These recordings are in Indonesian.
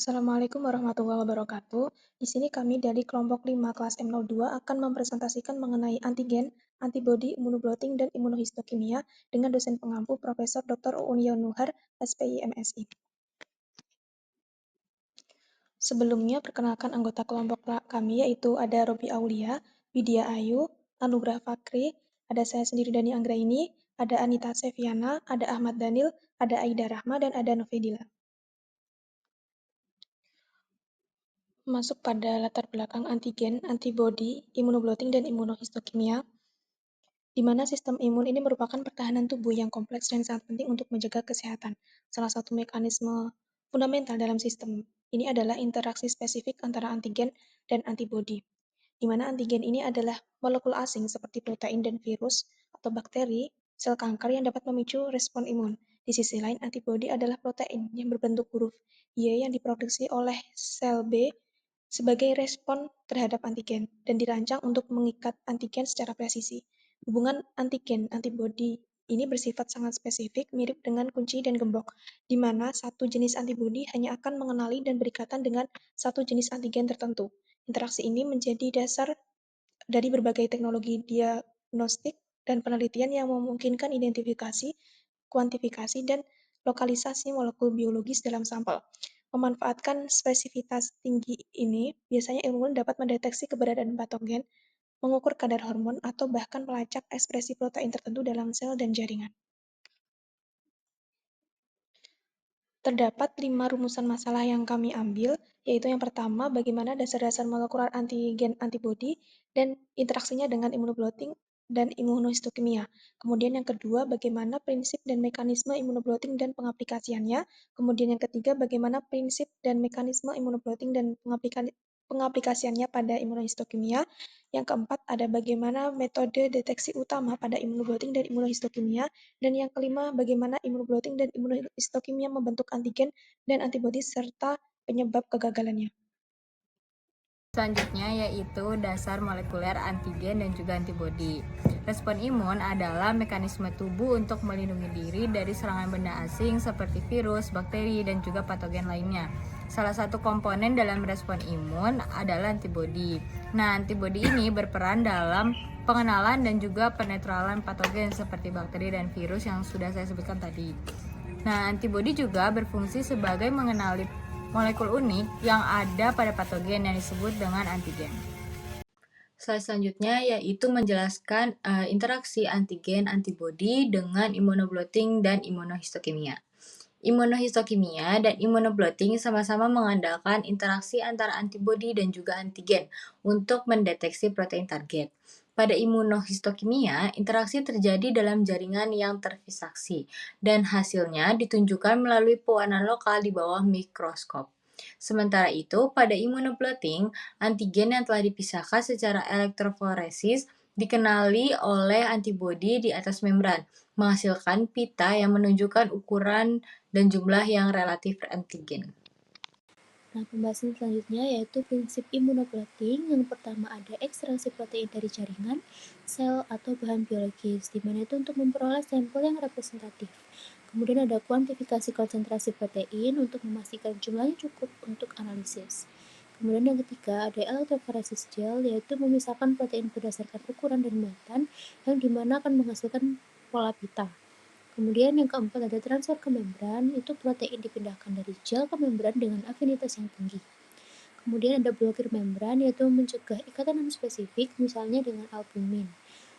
Assalamualaikum warahmatullahi wabarakatuh. Di sini kami dari kelompok 5 kelas M02 akan mempresentasikan mengenai antigen, antibodi, imunobloting, dan imunohistokimia dengan dosen pengampu Profesor Dr. Uun Yonuhar, SPI MSI. Sebelumnya, perkenalkan anggota kelompok kami yaitu ada Robi Aulia, Widya Ayu, Anugrah Fakri, ada saya sendiri Dani Anggraini, ada Anita Seviana, ada Ahmad Daniel, ada Aida Rahma, dan ada Novedila. Masuk pada latar belakang antigen, antibodi, imunobloting, dan imunohistokimia, di mana sistem imun ini merupakan pertahanan tubuh yang kompleks dan sangat penting untuk menjaga kesehatan. Salah satu mekanisme fundamental dalam sistem ini adalah interaksi spesifik antara antigen dan antibodi, di mana antigen ini adalah molekul asing seperti protein dan virus atau bakteri, sel kanker yang dapat memicu respon imun. Di sisi lain, antibodi adalah protein yang berbentuk huruf Y yang diproduksi oleh sel B sebagai respon terhadap antigen dan dirancang untuk mengikat antigen secara presisi. Hubungan antigen-antibodi ini bersifat sangat spesifik, mirip dengan kunci dan gembok, di mana satu jenis antibodi hanya akan mengenali dan berikatan dengan satu jenis antigen tertentu. Interaksi ini menjadi dasar dari berbagai teknologi diagnostik dan penelitian yang memungkinkan identifikasi, kuantifikasi, dan lokalisasi molekul biologis dalam sampel. Memanfaatkan spesifitas tinggi ini, biasanya ilmuwan dapat mendeteksi keberadaan patogen, mengukur kadar hormon, atau bahkan melacak ekspresi protein tertentu dalam sel dan jaringan. Terdapat 5 rumusan masalah yang kami ambil, yaitu yang pertama, bagaimana dasar-dasar molekular antigen antibodi dan interaksinya dengan imunobloting dan imunohistokimia. Kemudian yang kedua, bagaimana prinsip dan mekanisme imunobloting dan pengaplikasiannya. Kemudian yang ketiga, bagaimana prinsip dan mekanisme imunobloting dan pengaplikasiannya pada imunohistokimia. Yang keempat, ada bagaimana metode deteksi utama pada imunobloting dan imunohistokimia. Dan yang kelima, bagaimana imunobloting dan imunohistokimia membentuk antigen dan antibodi serta penyebab kegagalannya. Selanjutnya yaitu dasar molekuler antigen dan juga antibodi. Respon imun adalah mekanisme tubuh untuk melindungi diri dari serangan benda asing seperti virus, bakteri, dan juga patogen lainnya. Salah satu komponen dalam respon imun adalah antibodi. Nah, antibodi ini berperan dalam pengenalan dan juga penetralan patogen seperti bakteri dan virus yang sudah saya sebutkan tadi. Nah, antibodi juga berfungsi sebagai mengenali molekul unik yang ada pada patogen yang disebut dengan antigen. Slide selanjutnya yaitu menjelaskan interaksi antigen-antibodi dengan imunobloting dan imunohistokimia. Imunohistokimia dan imunobloting sama-sama mengandalkan interaksi antara antibodi dan juga antigen untuk mendeteksi protein target. Pada imunohistokimia, interaksi terjadi dalam jaringan yang terfiksasi dan hasilnya ditunjukkan melalui pewarnaan lokal di bawah mikroskop. Sementara itu, pada imunobloting, antigen yang telah dipisahkan secara elektroforesis dikenali oleh antibodi di atas membran, menghasilkan pita yang menunjukkan ukuran dan jumlah yang relatif antigen. Nah, pembahasan selanjutnya yaitu prinsip imunobloting. Yang pertama ada ekstraksi protein dari jaringan, sel, atau bahan biologis, di mana itu untuk memperoleh sampel yang representatif. Kemudian ada kuantifikasi konsentrasi protein untuk memastikan jumlahnya cukup untuk analisis. Kemudian yang ketiga ada elektroforesis gel, yaitu memisahkan protein berdasarkan ukuran dan muatan, yang dimana akan menghasilkan pola pita. Kemudian yang keempat ada transfer ke membran, itu protein dipindahkan dari gel ke membran dengan afinitas yang tinggi. Kemudian ada blokir membran, yaitu mencegah ikatan non-spesifik, misalnya dengan albumin.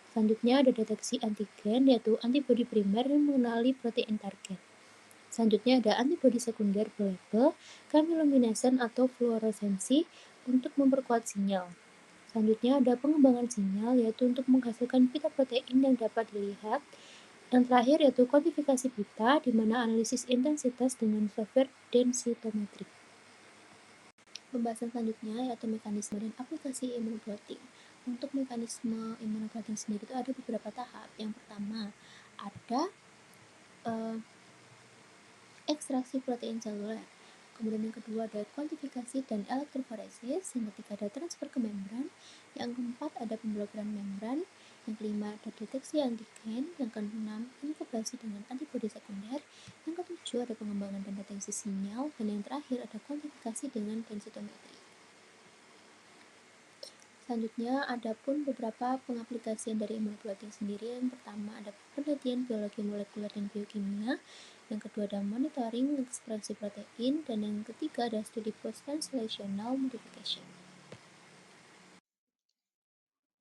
Selanjutnya ada deteksi antigen, yaitu antibodi primer yang mengenali protein target. Selanjutnya ada antibodi sekunder berlabel chemiluminescent atau fluoresensi untuk memperkuat sinyal. Selanjutnya ada pengembangan sinyal, yaitu untuk menghasilkan pita protein yang dapat dilihat. Yang terakhir yaitu kuantifikasi pita, di mana analisis intensitas dengan software densitometrik. Pembahasan selanjutnya yaitu mekanisme dan aplikasi imunobloting. Untuk mekanisme imunobloting sendiri itu ada beberapa tahap. Yang pertama ada ekstraksi protein seluler. Kemudian yang kedua ada kuantifikasi dan elektroforesis. Yang ketiga ada transfer ke membran. Yang keempat ada pemblokiran membran. Yang kelima ada deteksi antigen. Yang keenam inkubasi dengan antibodi sekunder. Yang ketujuh ada pengembangan dan deteksi sinyal. Dan yang terakhir ada kuantifikasi dengan densitometri. Selanjutnya, ada pun beberapa pengaplikasian dari immunoblotting sendiri. Yang pertama ada penelitian biologi molekuler dan biokimia. Yang kedua ada monitoring ekspresi protein. Dan yang ketiga ada studi post-translational modification.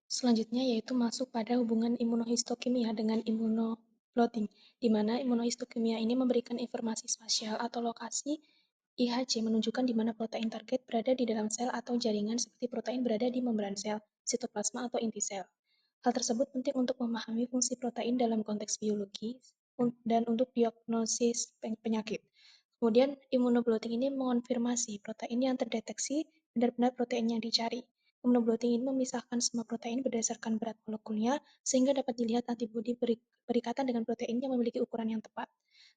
Selanjutnya yaitu masuk pada hubungan imunohistokimia dengan immunoblotting, di mana imunohistokimia ini memberikan informasi spasial atau lokasi IHC menunjukkan di mana protein target berada di dalam sel atau jaringan seperti protein berada di membran sel, sitoplasma atau inti sel. Hal tersebut penting untuk memahami fungsi protein dalam konteks biologi dan untuk diagnosis penyakit. Kemudian immunoblotting ini mengonfirmasi protein yang terdeteksi benar-benar protein yang dicari. Immunoblotting ini memisahkan semua protein berdasarkan berat molekulnya sehingga dapat dilihat antibodi berikatan dengan protein yang memiliki ukuran yang tepat.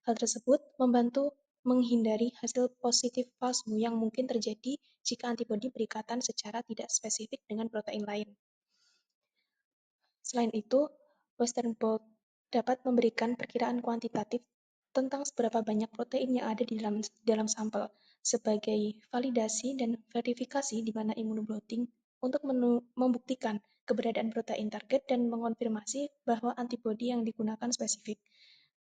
Hal tersebut membantu menghindari hasil positif palsu yang mungkin terjadi jika antibodi berikatan secara tidak spesifik dengan protein lain. Selain itu, Western blot dapat memberikan perkiraan kuantitatif tentang seberapa banyak protein yang ada di dalam sampel, sebagai validasi dan verifikasi di mana immunoblotting untuk membuktikan keberadaan protein target dan mengonfirmasi bahwa antibodi yang digunakan spesifik.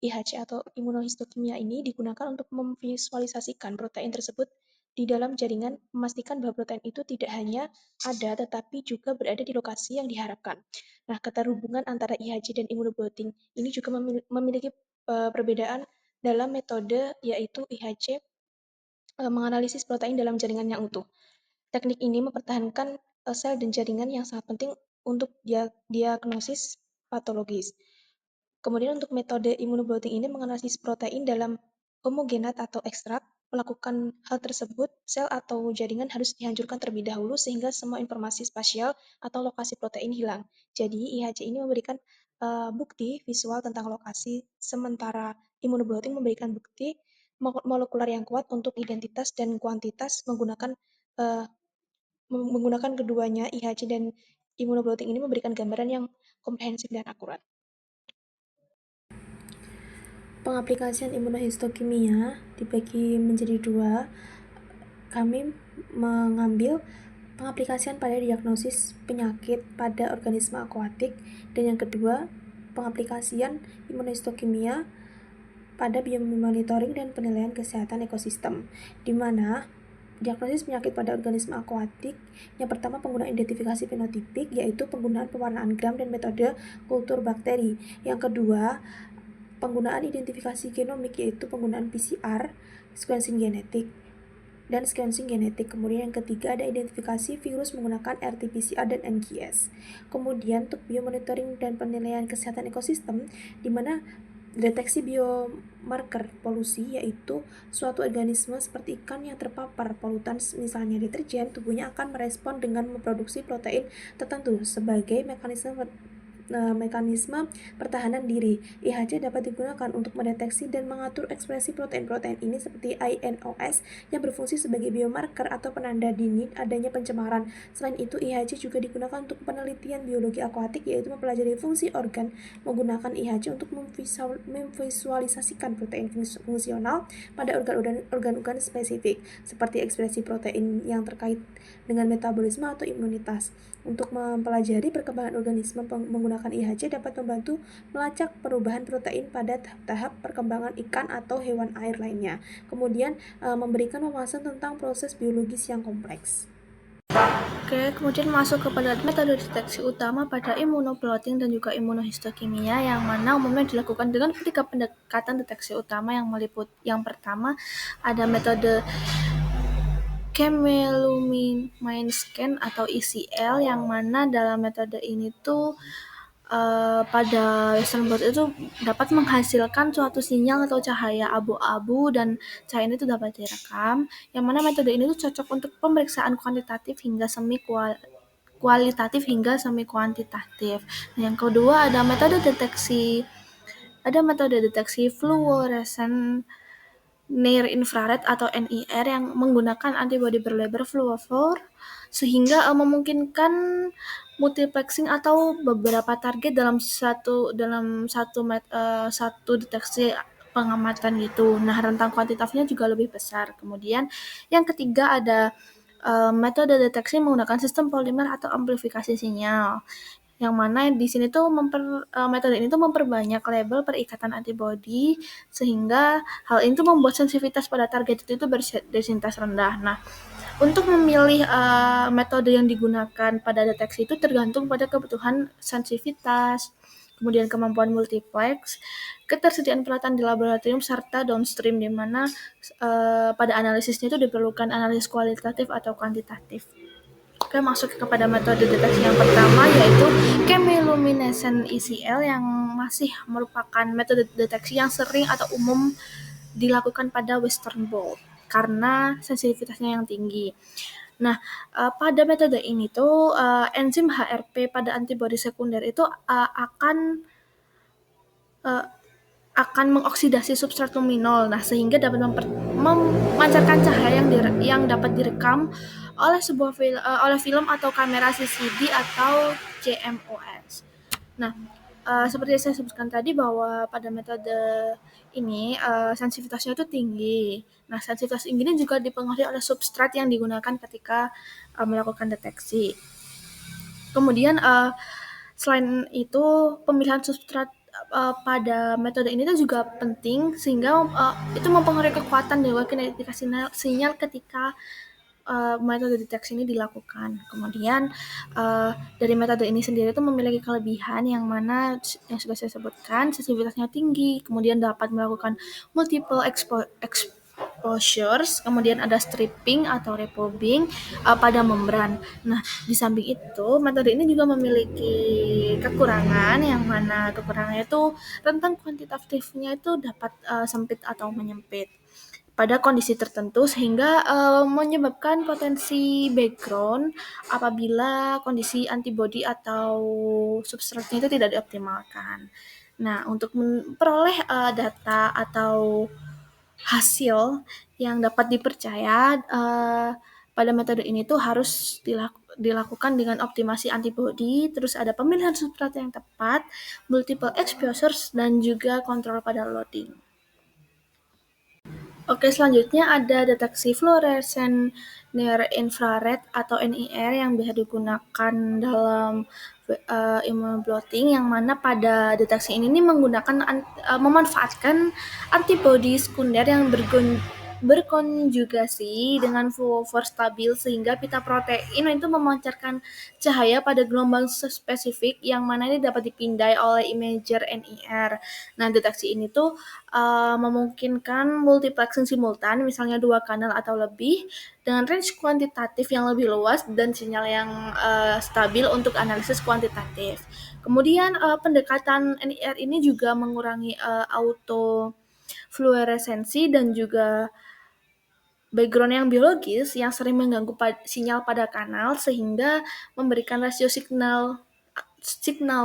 IHC atau imunohistokimia ini digunakan untuk memvisualisasikan protein tersebut di dalam jaringan, memastikan bahwa protein itu tidak hanya ada tetapi juga berada di lokasi yang diharapkan. Nah, keterhubungan antara IHC dan immunoblotting ini juga memiliki perbedaan dalam metode, yaitu IHC menganalisis protein dalam jaringan yang utuh. Teknik ini mempertahankan sel dan jaringan yang sangat penting untuk diagnosis patologis. Kemudian untuk metode immunoblotting ini menganalisis protein dalam homogenat atau ekstrak. Melakukan hal tersebut, sel atau jaringan harus dihancurkan terlebih dahulu sehingga semua informasi spasial atau lokasi protein hilang. Jadi IHC ini memberikan bukti visual tentang lokasi, sementara immunoblotting memberikan bukti molekuler yang kuat untuk identitas dan kuantitas uh, menggunakan keduanya. IHC dan immunoblotting ini memberikan gambaran yang komprehensif dan akurat. Pengaplikasian imunohistokimia dibagi menjadi dua. Kami mengambil pengaplikasian pada diagnosis penyakit pada organisme akuatik, dan yang kedua, pengaplikasian imunohistokimia pada biomonitoring dan penilaian kesehatan ekosistem, di mana diagnosis penyakit pada organisme akuatik, yang pertama penggunaan identifikasi fenotipik, yaitu penggunaan pewarnaan gram dan metode kultur bakteri. Yang kedua, penggunaan identifikasi genomik, yaitu penggunaan PCR, sequencing genetik, dan sequencing genetik. Kemudian yang ketiga ada identifikasi virus menggunakan RT-PCR dan NGS. Kemudian untuk biomonitoring dan penilaian kesehatan ekosistem, di mana deteksi biomarker polusi, yaitu suatu organisme seperti ikan yang terpapar polutan misalnya deterjen, tubuhnya akan merespon dengan memproduksi protein tertentu sebagai mekanisme pertahanan diri. IHC dapat digunakan untuk mendeteksi dan mengatur ekspresi protein-protein ini seperti INOS yang berfungsi sebagai biomarker atau penanda dini adanya pencemaran. Selain itu, IHC juga digunakan untuk penelitian biologi akuatik, yaitu mempelajari fungsi organ menggunakan IHC untuk memvisualisasikan protein fungsional pada organ-organ spesifik seperti ekspresi protein yang terkait dengan metabolisme atau imunitas. Untuk mempelajari perkembangan organisme menggunakan IHC dapat membantu melacak perubahan protein pada tahap-tahap perkembangan ikan atau hewan air lainnya. Kemudian memberikan wawasan tentang proses biologis yang kompleks. Oke, kemudian masuk kepada metode deteksi utama pada immunoblotting dan juga imunohistokimia, yang mana umumnya dilakukan dengan tiga pendekatan deteksi utama yang pertama ada metode chemiluminescent scan atau ECL, yang mana dalam metode ini tuh pada Western blot itu dapat menghasilkan suatu sinyal atau cahaya abu-abu, dan cahaya ini tuh dapat direkam, yang mana metode ini tuh cocok untuk pemeriksaan kuantitatif hingga kualitatif hingga semi kuantitatif. Yang kedua ada metode deteksi fluorescent near infrared atau NIR yang menggunakan antibodi berlabel fluorophore sehingga memungkinkan multiplexing atau beberapa target dalam satu deteksi pengamatan gitu. Nah, rentang kuantitatifnya juga lebih besar. Kemudian yang ketiga ada metode deteksi menggunakan sistem polimer atau amplifikasi sinyal. Yang mana di sini tuh metode ini tuh memperbanyak label perikatan antibodi sehingga hal itu membuat sensitivitas pada target itu berdensitas rendah. Nah, untuk memilih metode yang digunakan pada deteksi itu tergantung pada kebutuhan sensitivitas, kemudian kemampuan multiplex, ketersediaan peralatan di laboratorium serta downstream di mana pada analisisnya itu diperlukan analisis kualitatif atau kuantitatif. Oke, masuk kepada metode deteksi yang pertama yaitu chemiluminescent ECL yang masih merupakan metode deteksi yang sering atau umum dilakukan pada Western blot karena sensitivitasnya yang tinggi. Nah, pada metode ini tuh enzim HRP pada antibodi sekunder itu akan mengoksidasi substrat luminol, nah sehingga dapat memancarkan cahaya yang dapat direkam oleh oleh film atau kamera CCD atau CMOS. Nah, seperti yang saya sebutkan tadi bahwa pada metode ini sensitivitasnya itu tinggi. Nah, sensitivitas tinggi ini juga dipengaruhi oleh substrat yang digunakan ketika melakukan deteksi. Kemudian selain itu pemilihan substrat pada metode ini tuh juga penting sehingga itu mempengaruhi kekuatan dan kinetika sinyal ketika metode deteksi ini dilakukan. Kemudian dari metode ini sendiri itu memiliki kelebihan yang mana yang sudah saya sebutkan, sensitivitasnya tinggi, kemudian dapat melakukan multiple exposures, kemudian ada stripping atau reprobing pada membran. Nah, di samping itu metode ini juga memiliki kekurangan yang mana kekurangannya itu rentang kuantitatifnya itu dapat sempit atau menyempit pada kondisi tertentu sehingga menyebabkan potensi background apabila kondisi antibodi atau substratnya itu tidak dioptimalkan. Nah, untuk memperoleh data atau hasil yang dapat dipercaya pada metode ini tuh harus dilakukan dengan optimasi antibodi, terus ada pemilihan substrat yang tepat, multiple exposures, dan juga kontrol pada loading. Oke, selanjutnya ada deteksi fluoresen near infrared atau NIR yang bisa digunakan dalam immunoblotting yang mana pada deteksi ini menggunakan memanfaatkan antibodi sekunder yang berkonjugasi dengan fluorophore stabil sehingga pita protein itu memancarkan cahaya pada gelombang spesifik yang mana ini dapat dipindai oleh imager NIR. Nah, deteksi ini tuh memungkinkan multiplexing simultan, misalnya 2 kanal atau lebih, dengan range kuantitatif yang lebih luas dan sinyal yang stabil untuk analisis kuantitatif. Kemudian pendekatan NIR ini juga mengurangi auto fluoresensi dan juga background yang biologis yang sering mengganggu sinyal pada kanal sehingga memberikan rasio signal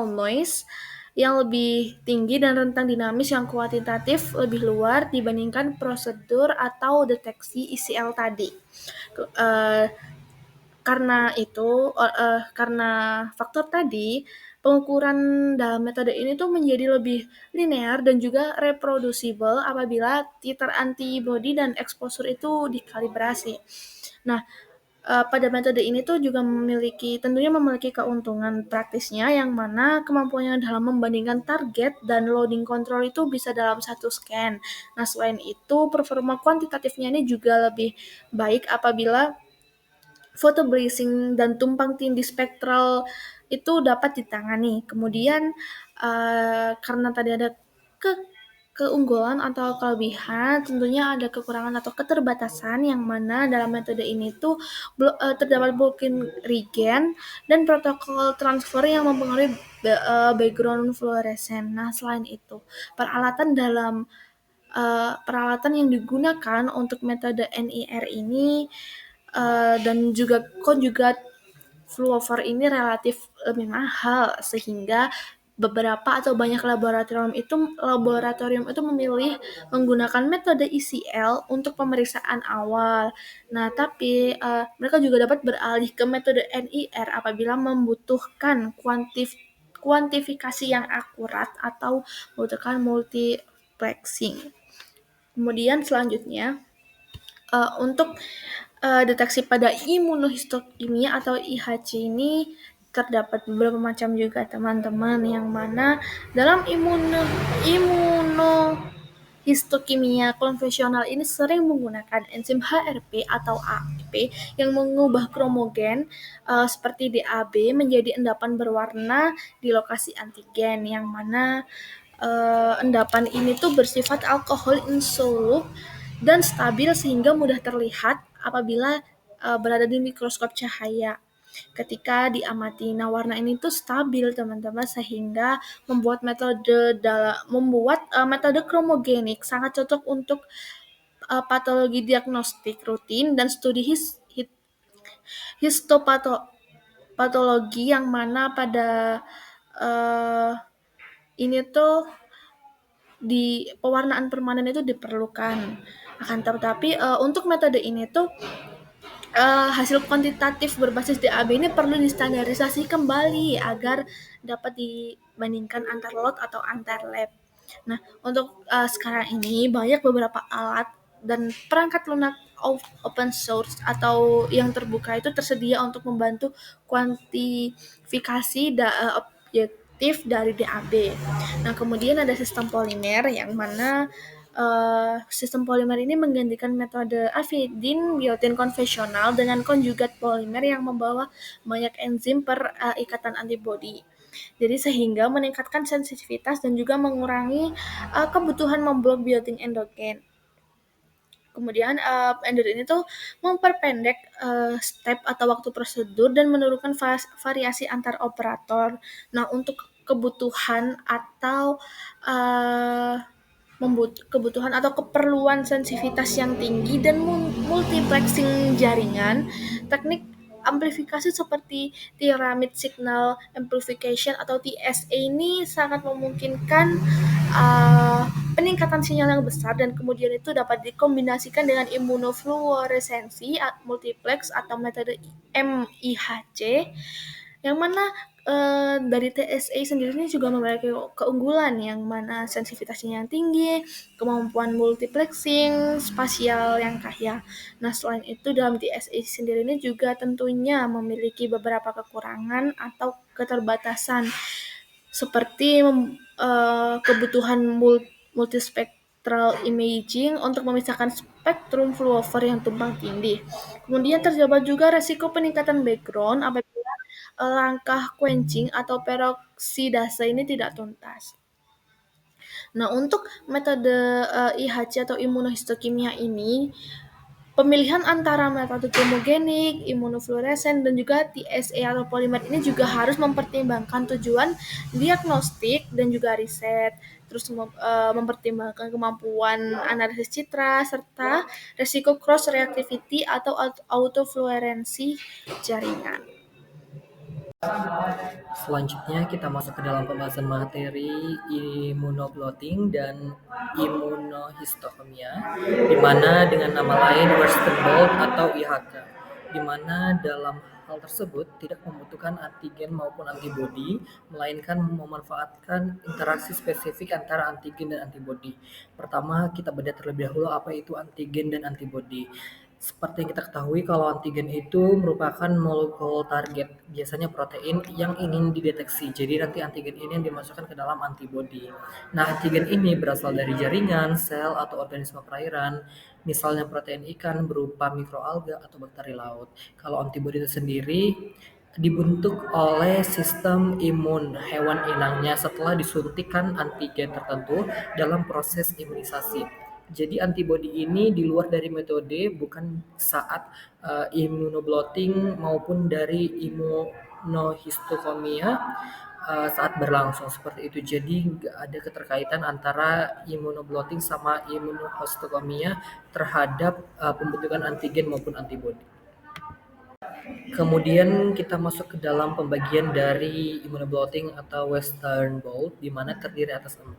noise yang lebih tinggi dan rentang dinamis yang kuantitatif lebih luar dibandingkan prosedur atau deteksi ICL tadi. Karena faktor tadi, pengukuran dalam metode ini tuh menjadi lebih linear dan juga reproducible apabila titer antibody dan exposure itu dikalibrasi. Nah, pada metode ini tuh juga tentunya memiliki keuntungan praktisnya yang mana kemampuannya dalam membandingkan target dan loading control itu bisa dalam satu scan. Nah, selain itu performa kuantitatifnya ini juga lebih baik apabila photoblazing dan tumpang tindih spektral itu dapat ditangani. Kemudian karena tadi ada keunggulan atau kelebihan, tentunya ada kekurangan atau keterbatasan yang mana dalam metode ini tuh terdapat bulking region dan protokol transfer yang mempengaruhi background fluorescent. Nah, selain itu, peralatan yang digunakan untuk metode NIR ini dan juga konjugat fluorophore ini relatif lebih mahal sehingga beberapa atau banyak laboratorium itu memilih menggunakan metode ICL untuk pemeriksaan awal. Nah, tapi mereka juga dapat beralih ke metode NIR apabila membutuhkan kuantifikasi yang akurat atau membutuhkan multiplexing. Kemudian selanjutnya untuk deteksi pada imunohistokimia atau IHC ini terdapat beberapa macam juga teman-teman, yang mana dalam imunohistokimia konvensional ini sering menggunakan enzim HRP atau AP yang mengubah kromogen seperti DAB menjadi endapan berwarna di lokasi antigen, yang mana endapan ini tuh bersifat alkohol insoluble dan stabil sehingga mudah terlihat apabila berada di mikroskop cahaya ketika diamati. Nah, warna ini tuh stabil teman-teman, sehingga membuat metode kromogenik sangat cocok untuk patologi diagnostik rutin dan studi histopatologi, yang mana pada ini tuh di pewarnaan permanen itu diperlukan. Akan tetapi untuk metode ini tuh hasil kuantitatif berbasis DAB ini perlu distandarisasi kembali agar dapat dibandingkan antar lot atau antar lab. Nah, untuk sekarang ini banyak beberapa alat dan perangkat lunak open source atau yang terbuka itu tersedia untuk membantu kuantifikasi objektif dari DAB. Nah, kemudian ada sistem polimer, yang mana sistem polimer ini menggantikan metode avidin biotin konvensional dengan konjugat polimer yang membawa banyak enzim per ikatan antibodi. Jadi sehingga meningkatkan sensitivitas dan juga mengurangi kebutuhan memblok biotin endogen. Kemudian ender ini tuh memperpendek step atau waktu prosedur dan menurunkan variasi antar operator. Nah, untuk kebutuhan atau keperluan sensitivitas yang tinggi dan multiplexing jaringan, teknik amplifikasi seperti Pyramid Signal Amplification atau TSA ini sangat memungkinkan peningkatan sinyal yang besar, dan kemudian itu dapat dikombinasikan dengan imunofluoresensi multiplex atau metode MIHC, yang mana dari TSA sendiri ini juga memiliki keunggulan, yang mana sensitivitasnya yang tinggi, kemampuan multiplexing spasial yang kaya. Nah, selain itu dalam TSA sendiri ini juga tentunya memiliki beberapa kekurangan atau keterbatasan, seperti kebutuhan multispectral imaging untuk memisahkan spektrum fluover yang tumpang tindih. Kemudian terdapat juga resiko peningkatan background apabila langkah quenching atau peroksidase ini tidak tuntas. Nah, untuk metode IHC atau imunohistokimia ini, pemilihan antara metode kromogenik, imunofluoresen, dan juga TSA atau polimer ini juga harus mempertimbangkan tujuan diagnostik dan juga riset, terus mempertimbangkan kemampuan analisis citra, serta resiko cross-reactivity atau autofluorensi jaringan. Selanjutnya kita masuk ke dalam pembahasan materi immunoblotting dan immunohistochemia, di mana dengan nama lain Western blot atau IHK, di mana dalam hal tersebut tidak membutuhkan antigen maupun antibodi, melainkan memanfaatkan interaksi spesifik antara antigen dan antibodi. Pertama, kita bedah terlebih dahulu apa itu antigen dan antibodi. Seperti yang kita ketahui, kalau antigen itu merupakan molekul target, biasanya protein yang ingin dideteksi. Jadi nanti antigen ini yang dimasukkan ke dalam antibodi. Nah, antigen ini berasal dari jaringan, sel, atau organisme perairan, misalnya protein ikan berupa mikroalga atau bakteri laut. Kalau antibodi itu sendiri dibentuk oleh sistem imun hewan inangnya setelah disuntikan antigen tertentu dalam proses imunisasi. Jadi antibodi ini di luar dari metode, bukan saat immunoblotting maupun dari immunohistochemia saat berlangsung seperti itu. Jadi nggak ada keterkaitan antara immunoblotting sama immunohistochemia terhadap pembentukan antigen maupun antibodi. Kemudian kita masuk ke dalam pembagian dari immunoblotting atau Western blot, di mana terdiri atas 4.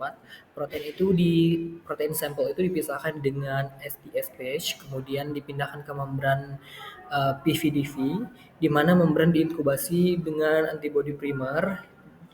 Protein sampel itu dipisahkan dengan STS-phage, kemudian dipindahkan ke membran PVDV, di mana membran diinkubasi dengan antibodi primer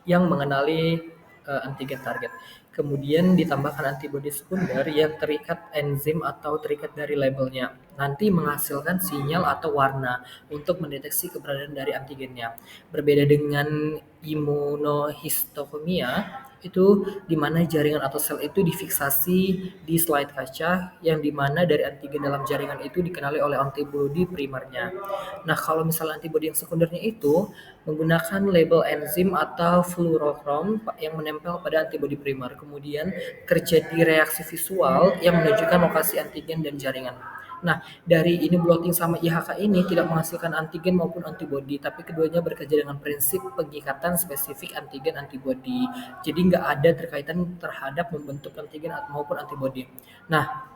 yang mengenali antigen target. Kemudian ditambahkan antibodi sekunder yang terikat enzim atau terikat dari labelnya. Nanti menghasilkan sinyal atau warna untuk mendeteksi keberadaan dari antigennya. Berbeda dengan imunohistochemia, itu di mana jaringan atau sel itu difiksasi di slide kaca yang di mana dari antigen dalam jaringan itu dikenali oleh antibodi primernya. Nah, kalau misalnya antibodi yang sekundernya itu menggunakan label enzim atau fluorokrom yang menempel pada antibodi primer. Kemudian terjadi reaksi visual yang menunjukkan lokasi antigen dan jaringan. Nah, dari ini blotting sama IHK ini tidak menghasilkan antigen maupun antibodi, tapi keduanya bekerja dengan prinsip pengikatan spesifik antigen antibodi. Jadi nggak ada terkaitan terhadap membentuk antigen maupun antibodi. Nah,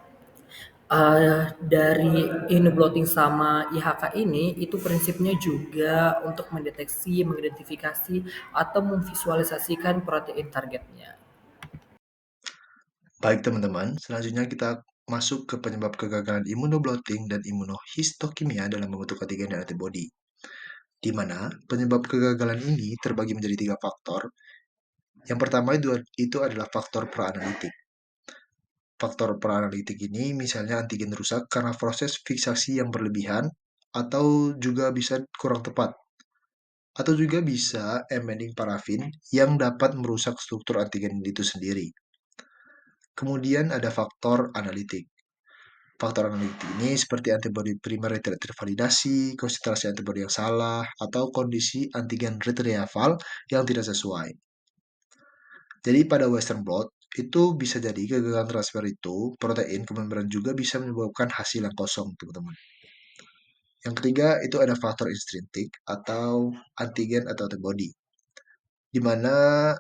dari immunoblotting sama IHK ini itu prinsipnya juga untuk mendeteksi, mengidentifikasi, atau memvisualisasikan protein targetnya. Baik teman-teman, selanjutnya kita masuk ke penyebab kegagalan imunoblotting dan imunohistokimia dalam membentuk antigen dan antibodi. Di mana penyebab kegagalan ini terbagi menjadi 3 faktor. Yang pertama itu adalah faktor praanalitik. Faktor praanalitik ini misalnya antigen rusak karena proses fiksasi yang berlebihan atau juga bisa kurang tepat. Atau juga bisa embedding parafin yang dapat merusak struktur antigen itu sendiri. Kemudian ada faktor analitik. Faktor analitik ini seperti antibodi primer yang tidak tervalidasi, konsentrasi antibodi yang salah, atau kondisi antigen retrieval yang tidak sesuai. Jadi pada Western blot, itu bisa jadi kegagalan transfer itu, protein ke membran juga bisa menyebabkan hasil yang kosong, teman-teman. Yang ketiga, itu ada faktor intrinsik atau antigen atau antibodi, di mana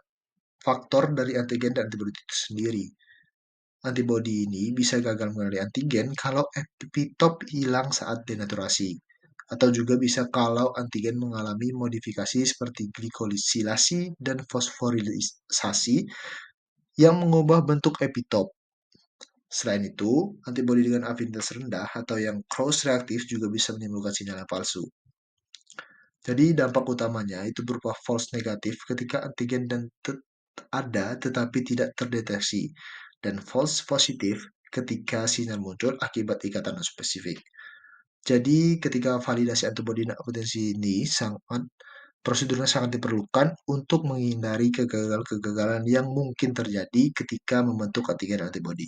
faktor dari antigen dan antibodi itu sendiri. Antibodi ini bisa gagal mengenali antigen kalau epitop hilang saat denaturasi. Atau juga bisa kalau antigen mengalami modifikasi seperti glikosilasi dan fosforilisasi yang mengubah bentuk epitop. Selain itu, antibodi dengan afinitas rendah atau yang cross-reaktif juga bisa menimbulkan sinyal yang palsu. Jadi dampak utamanya itu berupa false negatif ketika antigen ada tetapi tidak terdeteksi, dan false positif ketika sinyal muncul akibat ikatan spesifik. Jadi ketika validasi antibodi dan potensi ini prosedurnya sangat diperlukan untuk menghindari kegagalan-kegagalan yang mungkin terjadi ketika membentuk antigen antibodi.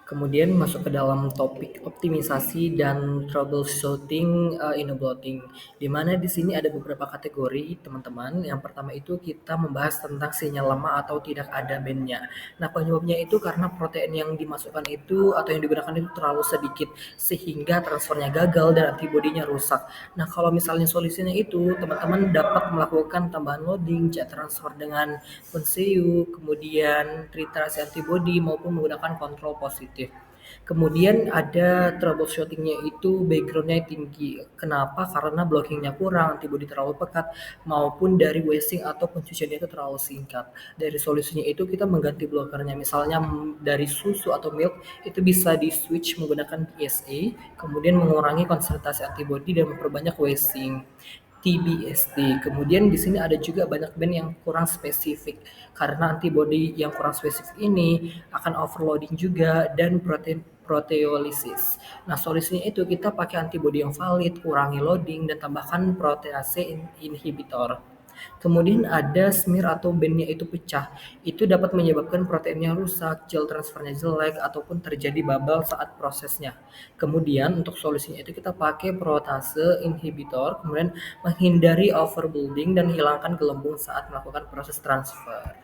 Kemudian masuk ke dalam topik optimisasi dan troubleshooting immunoblotting, di mana di sini ada beberapa kategori teman-teman. Yang pertama itu kita membahas tentang sinyal lemah atau tidak ada bandnya. Nah, penyebabnya itu karena protein yang dimasukkan itu atau yang digunakan itu terlalu sedikit sehingga transfernya gagal dan antibodinya rusak. Nah, kalau misalnya solusinya itu teman-teman dapat melakukan tambahan loading, jet transfer dengan Ponseu, kemudian titrasi antibodi maupun menggunakan kontrol positif. Kemudian ada troubleshootingnya itu backgroundnya tinggi. Kenapa? Karena blockingnya kurang, antibodi terlalu pekat, maupun dari wasting atau pencuciannya itu terlalu singkat. Dari solusinya itu kita mengganti blokernya. Misalnya dari susu atau milk itu bisa di switch menggunakan PSA, kemudian mengurangi konsentrasi antibodi dan memperbanyak wasting. TBST. Kemudian di sini ada juga banyak band yang kurang spesifik karena antibody yang kurang spesifik ini akan overloading juga dan proteolisis. Nah, solusinya itu kita pakai antibody yang valid, kurangi loading dan tambahkan protease inhibitor. Kemudian ada smear atau bandnya itu pecah. Itu dapat menyebabkan proteinnya rusak, gel transfernya jelek, ataupun terjadi bubble saat prosesnya. Kemudian untuk solusinya itu kita pakai protease inhibitor, kemudian menghindari overbuilding dan hilangkan gelembung saat melakukan proses transfer.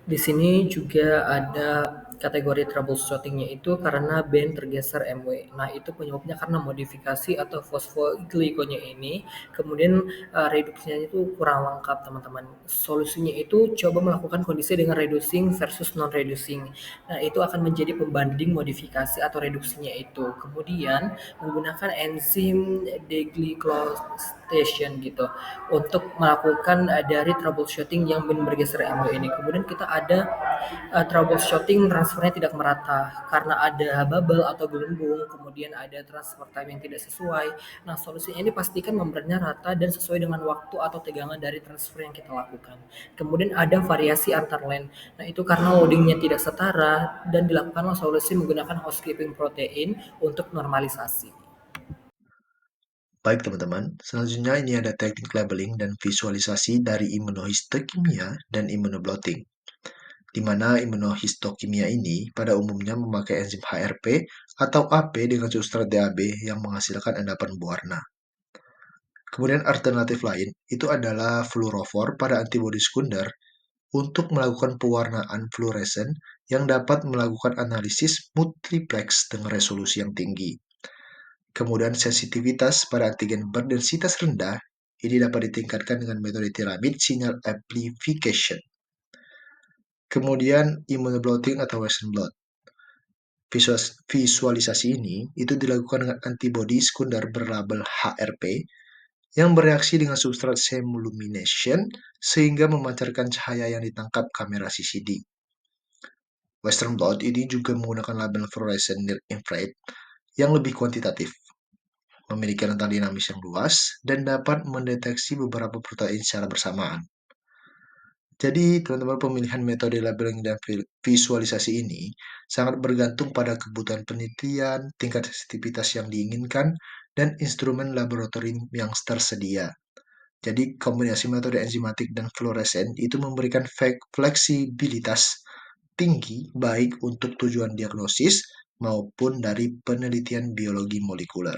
Di sini juga ada kategori troubleshooting-nya itu karena band tergeser MW. Nah, itu penyebabnya karena modifikasi atau fosfoglyconya ini, kemudian reduksinya itu kurang lengkap, teman-teman. Solusinya itu coba melakukan kondisi dengan reducing versus non-reducing. Nah, itu akan menjadi pembanding modifikasi atau reduksinya itu. Kemudian menggunakan enzim deglycosylation gitu untuk melakukan dari troubleshooting yang bergeser MW ini. Kemudian kita ada troubleshooting transfernya tidak merata karena ada bubble atau gelembung, kemudian ada transfer time yang tidak sesuai. Nah, solusinya ini pastikan membernya rata dan sesuai dengan waktu atau tegangan dari transfer yang kita lakukan. Kemudian ada variasi antar lane. Nah, itu karena loadingnya tidak setara dan dilakukanlah solusi menggunakan housekeeping protein untuk normalisasi. Baik teman-teman, selanjutnya ini ada teknik labeling dan visualisasi dari imunohistokimia dan immunoblotting, di mana imunohistokimia ini pada umumnya memakai enzim HRP atau AP dengan substrat DAB yang menghasilkan endapan berwarna. Kemudian alternatif lain itu adalah fluorofor pada antibodi sekunder untuk melakukan pewarnaan fluoresen yang dapat melakukan analisis multiplex dengan resolusi yang tinggi. Kemudian sensitivitas pada antigen berdensitas rendah ini dapat ditingkatkan dengan metode tiramid signal amplification. Kemudian immunoblotting atau Western blot. Visualisasi ini itu dilakukan dengan antibodi sekunder berlabel HRP yang bereaksi dengan substrat chemolumination sehingga memancarkan cahaya yang ditangkap kamera CCD. Western blot ini juga menggunakan label fluorescent near infrared yang lebih kuantitatif, memiliki rentang dinamis yang luas, dan dapat mendeteksi beberapa protein secara bersamaan. Jadi, teman-teman, pemilihan metode labeling dan visualisasi ini sangat bergantung pada kebutuhan penelitian, tingkat sensitivitas yang diinginkan, dan instrumen laboratorium yang tersedia. Jadi, kombinasi metode enzimatik dan fluoresen itu memberikan fleksibilitas tinggi baik untuk tujuan diagnosis maupun dari penelitian biologi molekuler.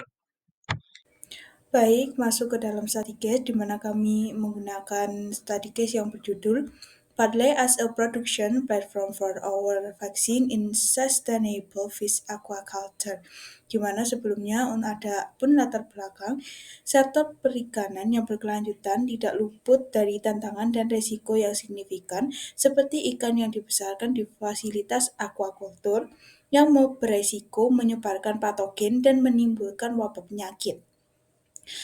Baik, masuk ke dalam study case di mana kami menggunakan study case yang berjudul Padley as a Production Platform for Our Vaccine in Sustainable Fish Aquaculture. Di mana sebelumnya ada pun latar belakang, sektor perikanan yang berkelanjutan tidak luput dari tantangan dan resiko yang signifikan seperti ikan yang dibesarkan di fasilitas aquaculture yang beresiko menyebarkan patogen dan menimbulkan wabah penyakit.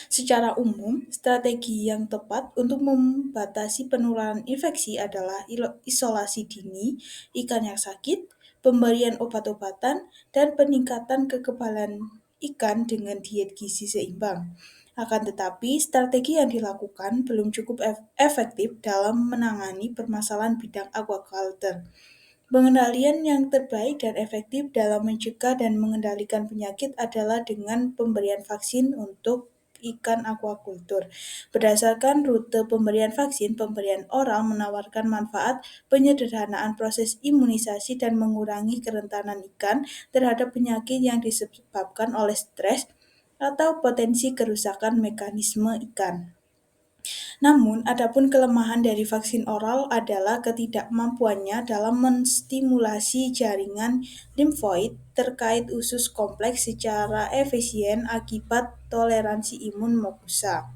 Secara umum, strategi yang tepat untuk membatasi penularan infeksi adalah isolasi dini ikan yang sakit, pemberian obat-obatan, dan peningkatan kekebalan ikan dengan diet gizi seimbang. Akan tetapi, strategi yang dilakukan belum cukup efektif dalam menangani permasalahan bidang aquaculture. Pengendalian yang terbaik dan efektif dalam mencegah dan mengendalikan penyakit adalah dengan pemberian vaksin untuk ikan aquaculture. Berdasarkan rute pemberian vaksin, pemberian oral menawarkan manfaat penyederhanaan proses imunisasi dan mengurangi kerentanan ikan terhadap penyakit yang disebabkan oleh stres atau potensi kerusakan mekanisme ikan. Namun, adapun kelemahan dari vaksin oral adalah ketidakmampuannya dalam menstimulasi jaringan limfoid terkait usus kompleks secara efisien akibat toleransi imun mukosa.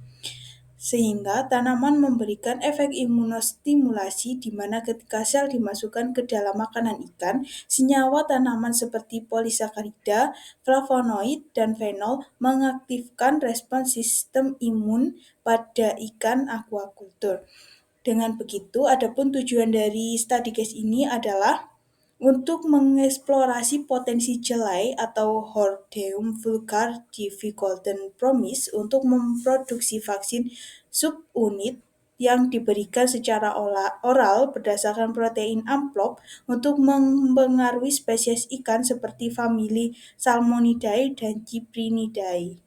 Sehingga tanaman memberikan efek imunostimulasi di mana ketika sel dimasukkan ke dalam makanan ikan, senyawa tanaman seperti polisakarida, flavonoid, dan fenol mengaktifkan respons sistem imun pada ikan aquaculture. Dengan begitu, adapun tujuan dari study case ini adalah untuk mengeksplorasi potensi jelai atau Hordeum vulgar di V. Golden Promise untuk memproduksi vaksin subunit yang diberikan secara oral berdasarkan protein amplop untuk mempengaruhi spesies ikan seperti famili Salmonidae dan Cyprinidae.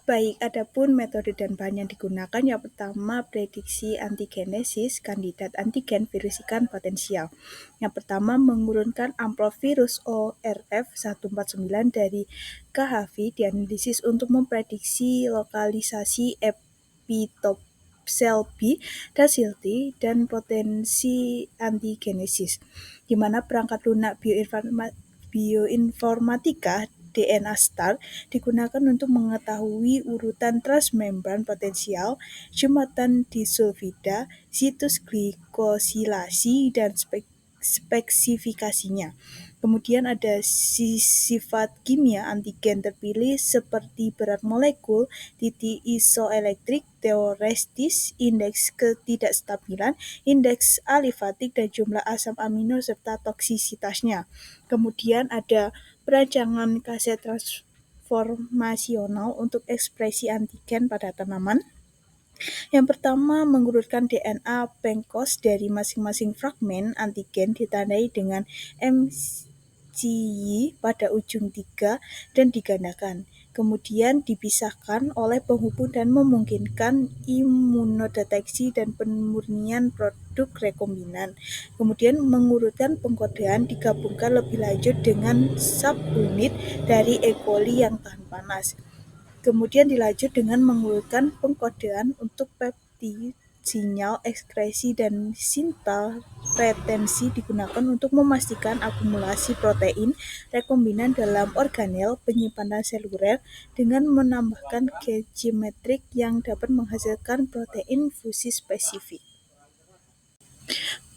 Baik, adapun metode dan bahan yang digunakan yang pertama prediksi antigenesis kandidat antigen virus ikan potensial. Yang pertama mengurunkan amplop virus ORF149 dari KHV dianalisis untuk memprediksi lokalisasi epitop sel B, docility, dan potensi antigenesis. di mana perangkat lunak bioinformatika DNA STAR digunakan untuk mengetahui urutan transmembran potensial, jembatan disulfida, situs glikosilasi, dan spesifikasinya. Kemudian ada sifat kimia antigen terpilih seperti berat molekul, titik isoelektrik, teoretis, indeks ketidakstabilan, indeks alifatik, dan jumlah asam amino serta toksisitasnya. Kemudian ada perancangan kaset transformasional untuk ekspresi antigen pada tanaman. Yang pertama, mengurutkan DNA pengkos dari masing-masing fragmen antigen ditandai dengan MCY pada ujung 3 dan digandakan. Kemudian dipisahkan oleh penghubung dan memungkinkan imunodeteksi dan pemurnian produk rekombinan. Kemudian mengurutkan pengkodean digabungkan lebih lanjut dengan subunit dari E. coli yang tahan panas. Kemudian dilanjut dengan mengurutkan pengkodean untuk peptid, sinyal ekskresi, dan sintal retensi digunakan untuk memastikan akumulasi protein rekombinan dalam organel penyimpanan seluler dengan menambahkan gen metrik yang dapat menghasilkan protein fusi spesifik.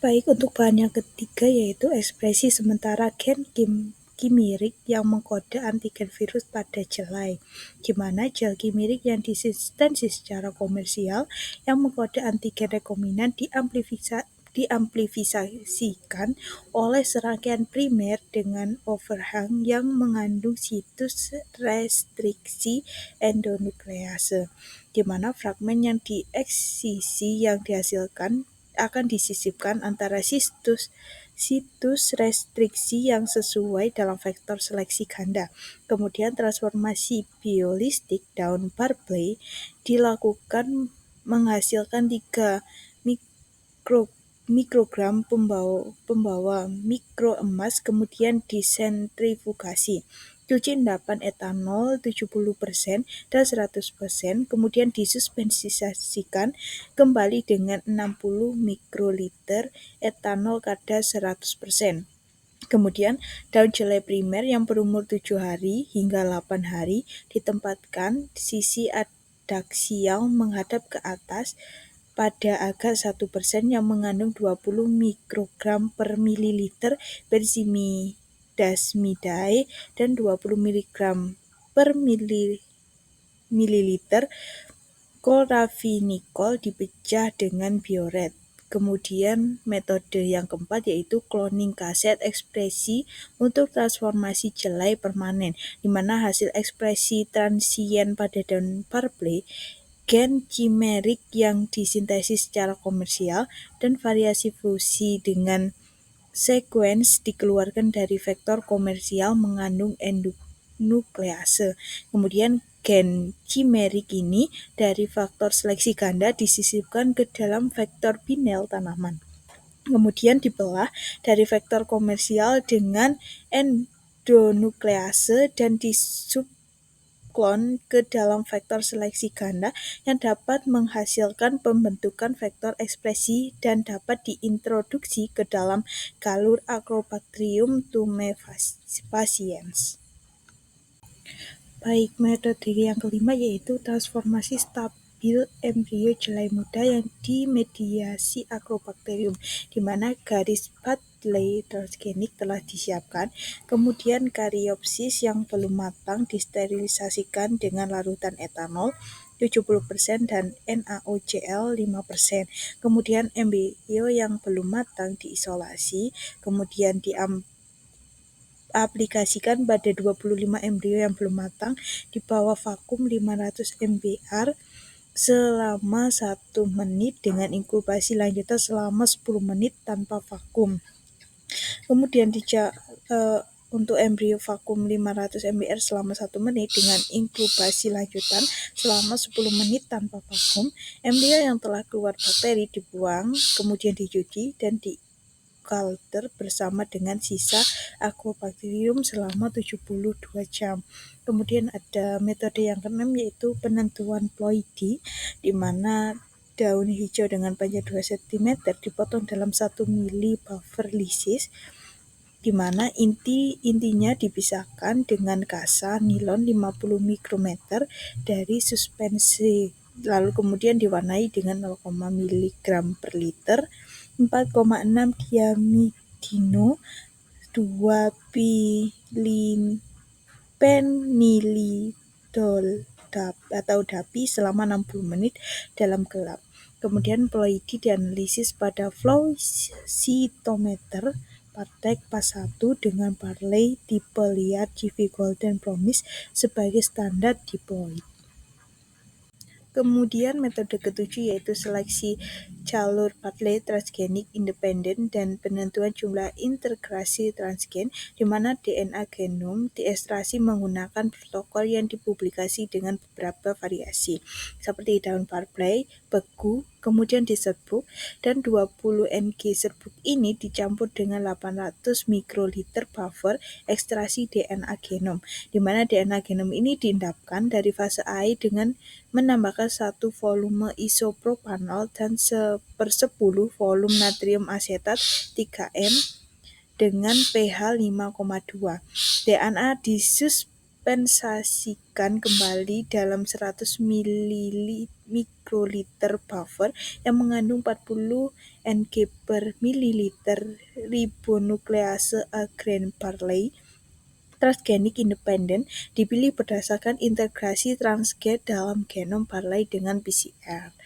Baik, untuk bahan yang ketiga yaitu ekspresi sementara gen kimerik yang mengkode antigen virus pada jelai, di mana gel kimerik yang disintesis secara komersial yang mengkode antigen rekombinan diamplifikasikan oleh serangkaian primer dengan overhang yang mengandung situs restriksi endonuklease, di mana fragmen yang dieksisi yang dihasilkan akan disisipkan antara situs restriksi yang sesuai dalam vektor seleksi ganda. Kemudian transformasi biolistik daun Barclay dilakukan menghasilkan 3 mikrogram pembawa mikroemas, kemudian disentrifugasi. Cuci endapan etanol 70% dan 100%, kemudian disuspensikan kembali dengan 60 mikroliter etanol kadar 100%. Kemudian daun jelai primer yang berumur 7 hari hingga 8 hari ditempatkan sisi adaksial menghadap ke atas pada agar 1% yang mengandung 20 mikrogram per mililiter benzimidazmidae dan 20 miligram per mililiter klorafinikol dipecah dengan bioret. Kemudian metode yang keempat yaitu cloning kaset ekspresi untuk transformasi jelai permanen, di mana hasil ekspresi transien pada daun Barclay, gen kimerik yang disintesis secara komersial, dan variasi fusi dengan sekuens dikeluarkan dari vektor komersial mengandung endonuklease. Kemudian gen kimerik ini dari faktor seleksi ganda disisipkan ke dalam vektor binel tanaman. Kemudian dibelah dari vektor komersial dengan endonuklease dan disubklon ke dalam vektor seleksi ganda yang dapat menghasilkan pembentukan vektor ekspresi dan dapat diintroduksi ke dalam galur Agrobacterium tumefaciens. Baik, metode yang kelima yaitu transformasi stabil embrio jelai muda yang dimediasi Agrobacterium, di mana garis Barclay transgenik telah disiapkan, kemudian karyopsis yang belum matang disterilisasikan dengan larutan etanol 70% dan NaOCl 5%. Kemudian embrio yang belum matang diisolasi, kemudian aplikasikan pada 25 embrio yang belum matang di bawah vakum 500 mBr selama 1 menit dengan inkubasi lanjutan selama 10 menit tanpa vakum. Kemudian untuk embrio vakum 500 mBr selama 1 menit dengan inkubasi lanjutan selama 10 menit tanpa vakum. Embrio yang telah keluar bakteri dibuang, kemudian dicuci dan dikultur bersama dengan sisa Agrobacterium selama 72 jam. Kemudian ada metode yang keenam yaitu penentuan ploidi, di mana daun hijau dengan panjang 2 cm dipotong dalam 1 mili buffer lysis. di mana intinya dipisahkan dengan kasa nilon 50 mikrometer dari suspensi, lalu kemudian diwarnai dengan 0, mg per liter, 4,6 diamidino, 2 penilidol atau DAPI selama 60 menit dalam gelap. Kemudian ploidi dianalisis pada flow cytometer Partek pas 1 dengan Parley tipe liar GV Golden Promise sebagai standar diploid. Kemudian metode ketujuh yaitu seleksi jalur Parley transgenik independen dan penentuan jumlah integrasi transgen, di mana DNA genom diekstraksi menggunakan protokol yang dipublikasi dengan beberapa variasi, seperti daun Parley, beku, kemudian diserbuk, dan 20 Ng serbuk ini dicampur dengan 800 mikroliter buffer ekstraksi DNA genom, di mana DNA genom ini diendapkan dari fase air dengan menambahkan 1 volume isopropanol dan 1/10 volume natrium asetat 3M dengan pH 5,2. DNA disuspensasikan kembali dalam 100 mikroliter buffer yang mengandung 40 Ng per mililiter ribonuklease agen Parley transgenik independen dipilih berdasarkan integrasi transgen dalam genom Parley dengan PCR.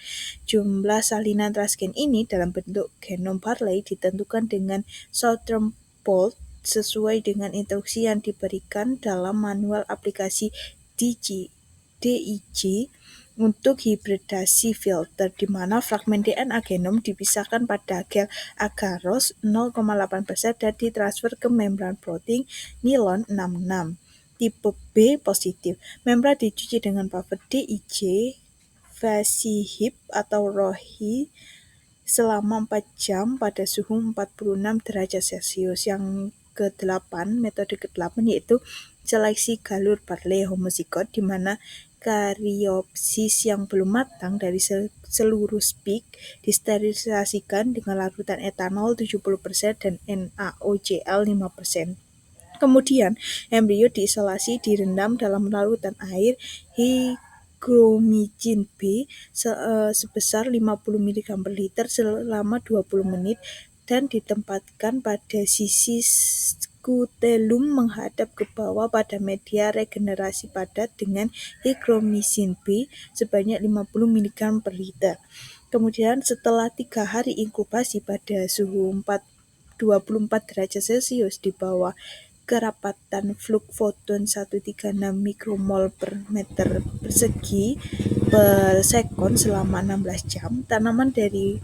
Jumlah salinan transgen ini dalam bentuk genom Parley ditentukan dengan Southern Blot sesuai dengan instruksi yang diberikan dalam manual aplikasi DIG untuk hibridasi filter, di mana fragmen DNA genom dipisahkan pada gel agarose 0,8% dan ditransfer ke membran protein nilon 66 tipe B positif. Membran dicuci dengan buffer DIG Vasihib atau Rohi selama 4 jam pada suhu 46 derajat Celcius. Yang ke-8, metode ke-8 yaitu seleksi galur Parley homozigot, di mana kariopsis yang belum matang dari seluruh spik disterilisasikan dengan larutan etanol 70% dan NaOCl 5%. Kemudian embrio diisolasi direndam dalam larutan air hygromycin B sebesar 50 mg per liter selama 20 menit dan ditempatkan pada sisi skutelum menghadap ke bawah pada media regenerasi padat dengan hygromycin B sebanyak 50 mg per liter. Kemudian setelah 3 hari inkubasi pada suhu 24 derajat Celcius di bawah kerapatan flux foton 136 mikromol per meter persegi per sekon selama 16 jam. Tanaman dari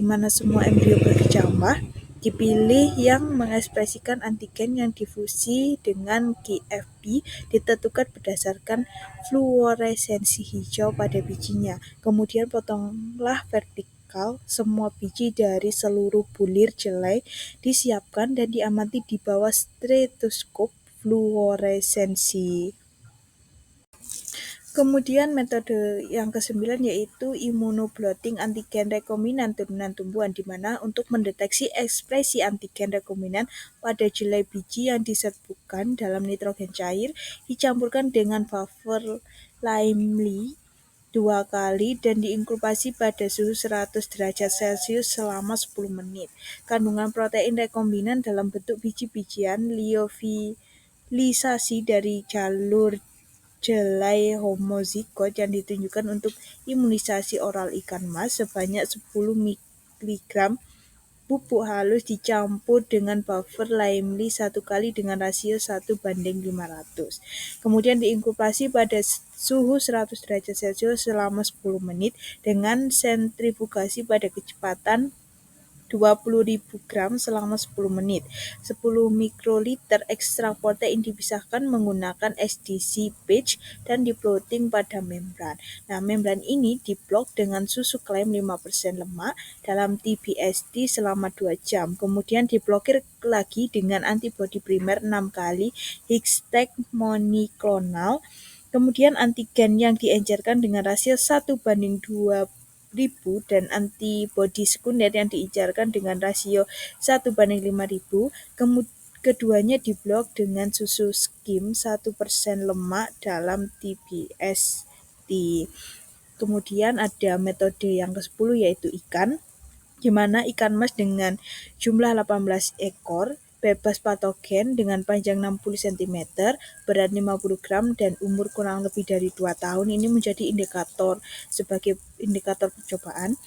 mana semua embrio berkecambah dipilih yang mengekspresikan antigen yang difusi dengan GFP ditentukan berdasarkan fluoresensi hijau pada bijinya. Kemudian potonglah vertikal semua biji dari seluruh bulir jelai disiapkan dan diamati di bawah stetoskop fluoresensi. Kemudian metode yang ke-9 yaitu immunoblotting antigen rekombinan turunan tumbuhan, di mana untuk mendeteksi ekspresi antigen rekombinan pada jelai biji yang diserbukkan dalam nitrogen cair dicampurkan dengan buffer Limely 2 kali dan diinkubasi pada suhu 100 derajat Celcius selama 10 menit. Kandungan protein rekombinan dalam bentuk biji-bijian liofilisasi dari jalur jelai homozigot yang ditunjukkan untuk imunisasi oral ikan mas sebanyak 10 mg pupuk halus dicampur dengan buffer Limely 1 kali dengan rasio 1:500. Kemudian diinkubasi pada suhu 100 derajat Celcius selama 10 menit dengan sentrifugasi pada kecepatan 20.000 gram selama 10 menit. 10 mikroliter ekstrak protein dipisahkan menggunakan SDC batch dan diplotting pada membran. Nah, membran ini diblok dengan susu klaim 5% lemak dalam TBSD selama 2 jam. Kemudian diblokir lagi dengan antibodi primer 6 kali Higgs-tag monoklonal. Kemudian antigen yang diencerkan dengan rasio 1:20 ribu dan antibodi sekunder yang diijarkan dengan rasio 1:5.000. Keduanya diblok dengan susu skim 1% lemak dalam TBST. Kemudian ada metode yang ke-10 yaitu ikan, di mana ikan mas dengan jumlah 18 ekor, bebas patogen dengan panjang 60 cm, berat 50 gram, dan umur kurang lebih dari 2 tahun ini menjadi sebagai indikator percobaan.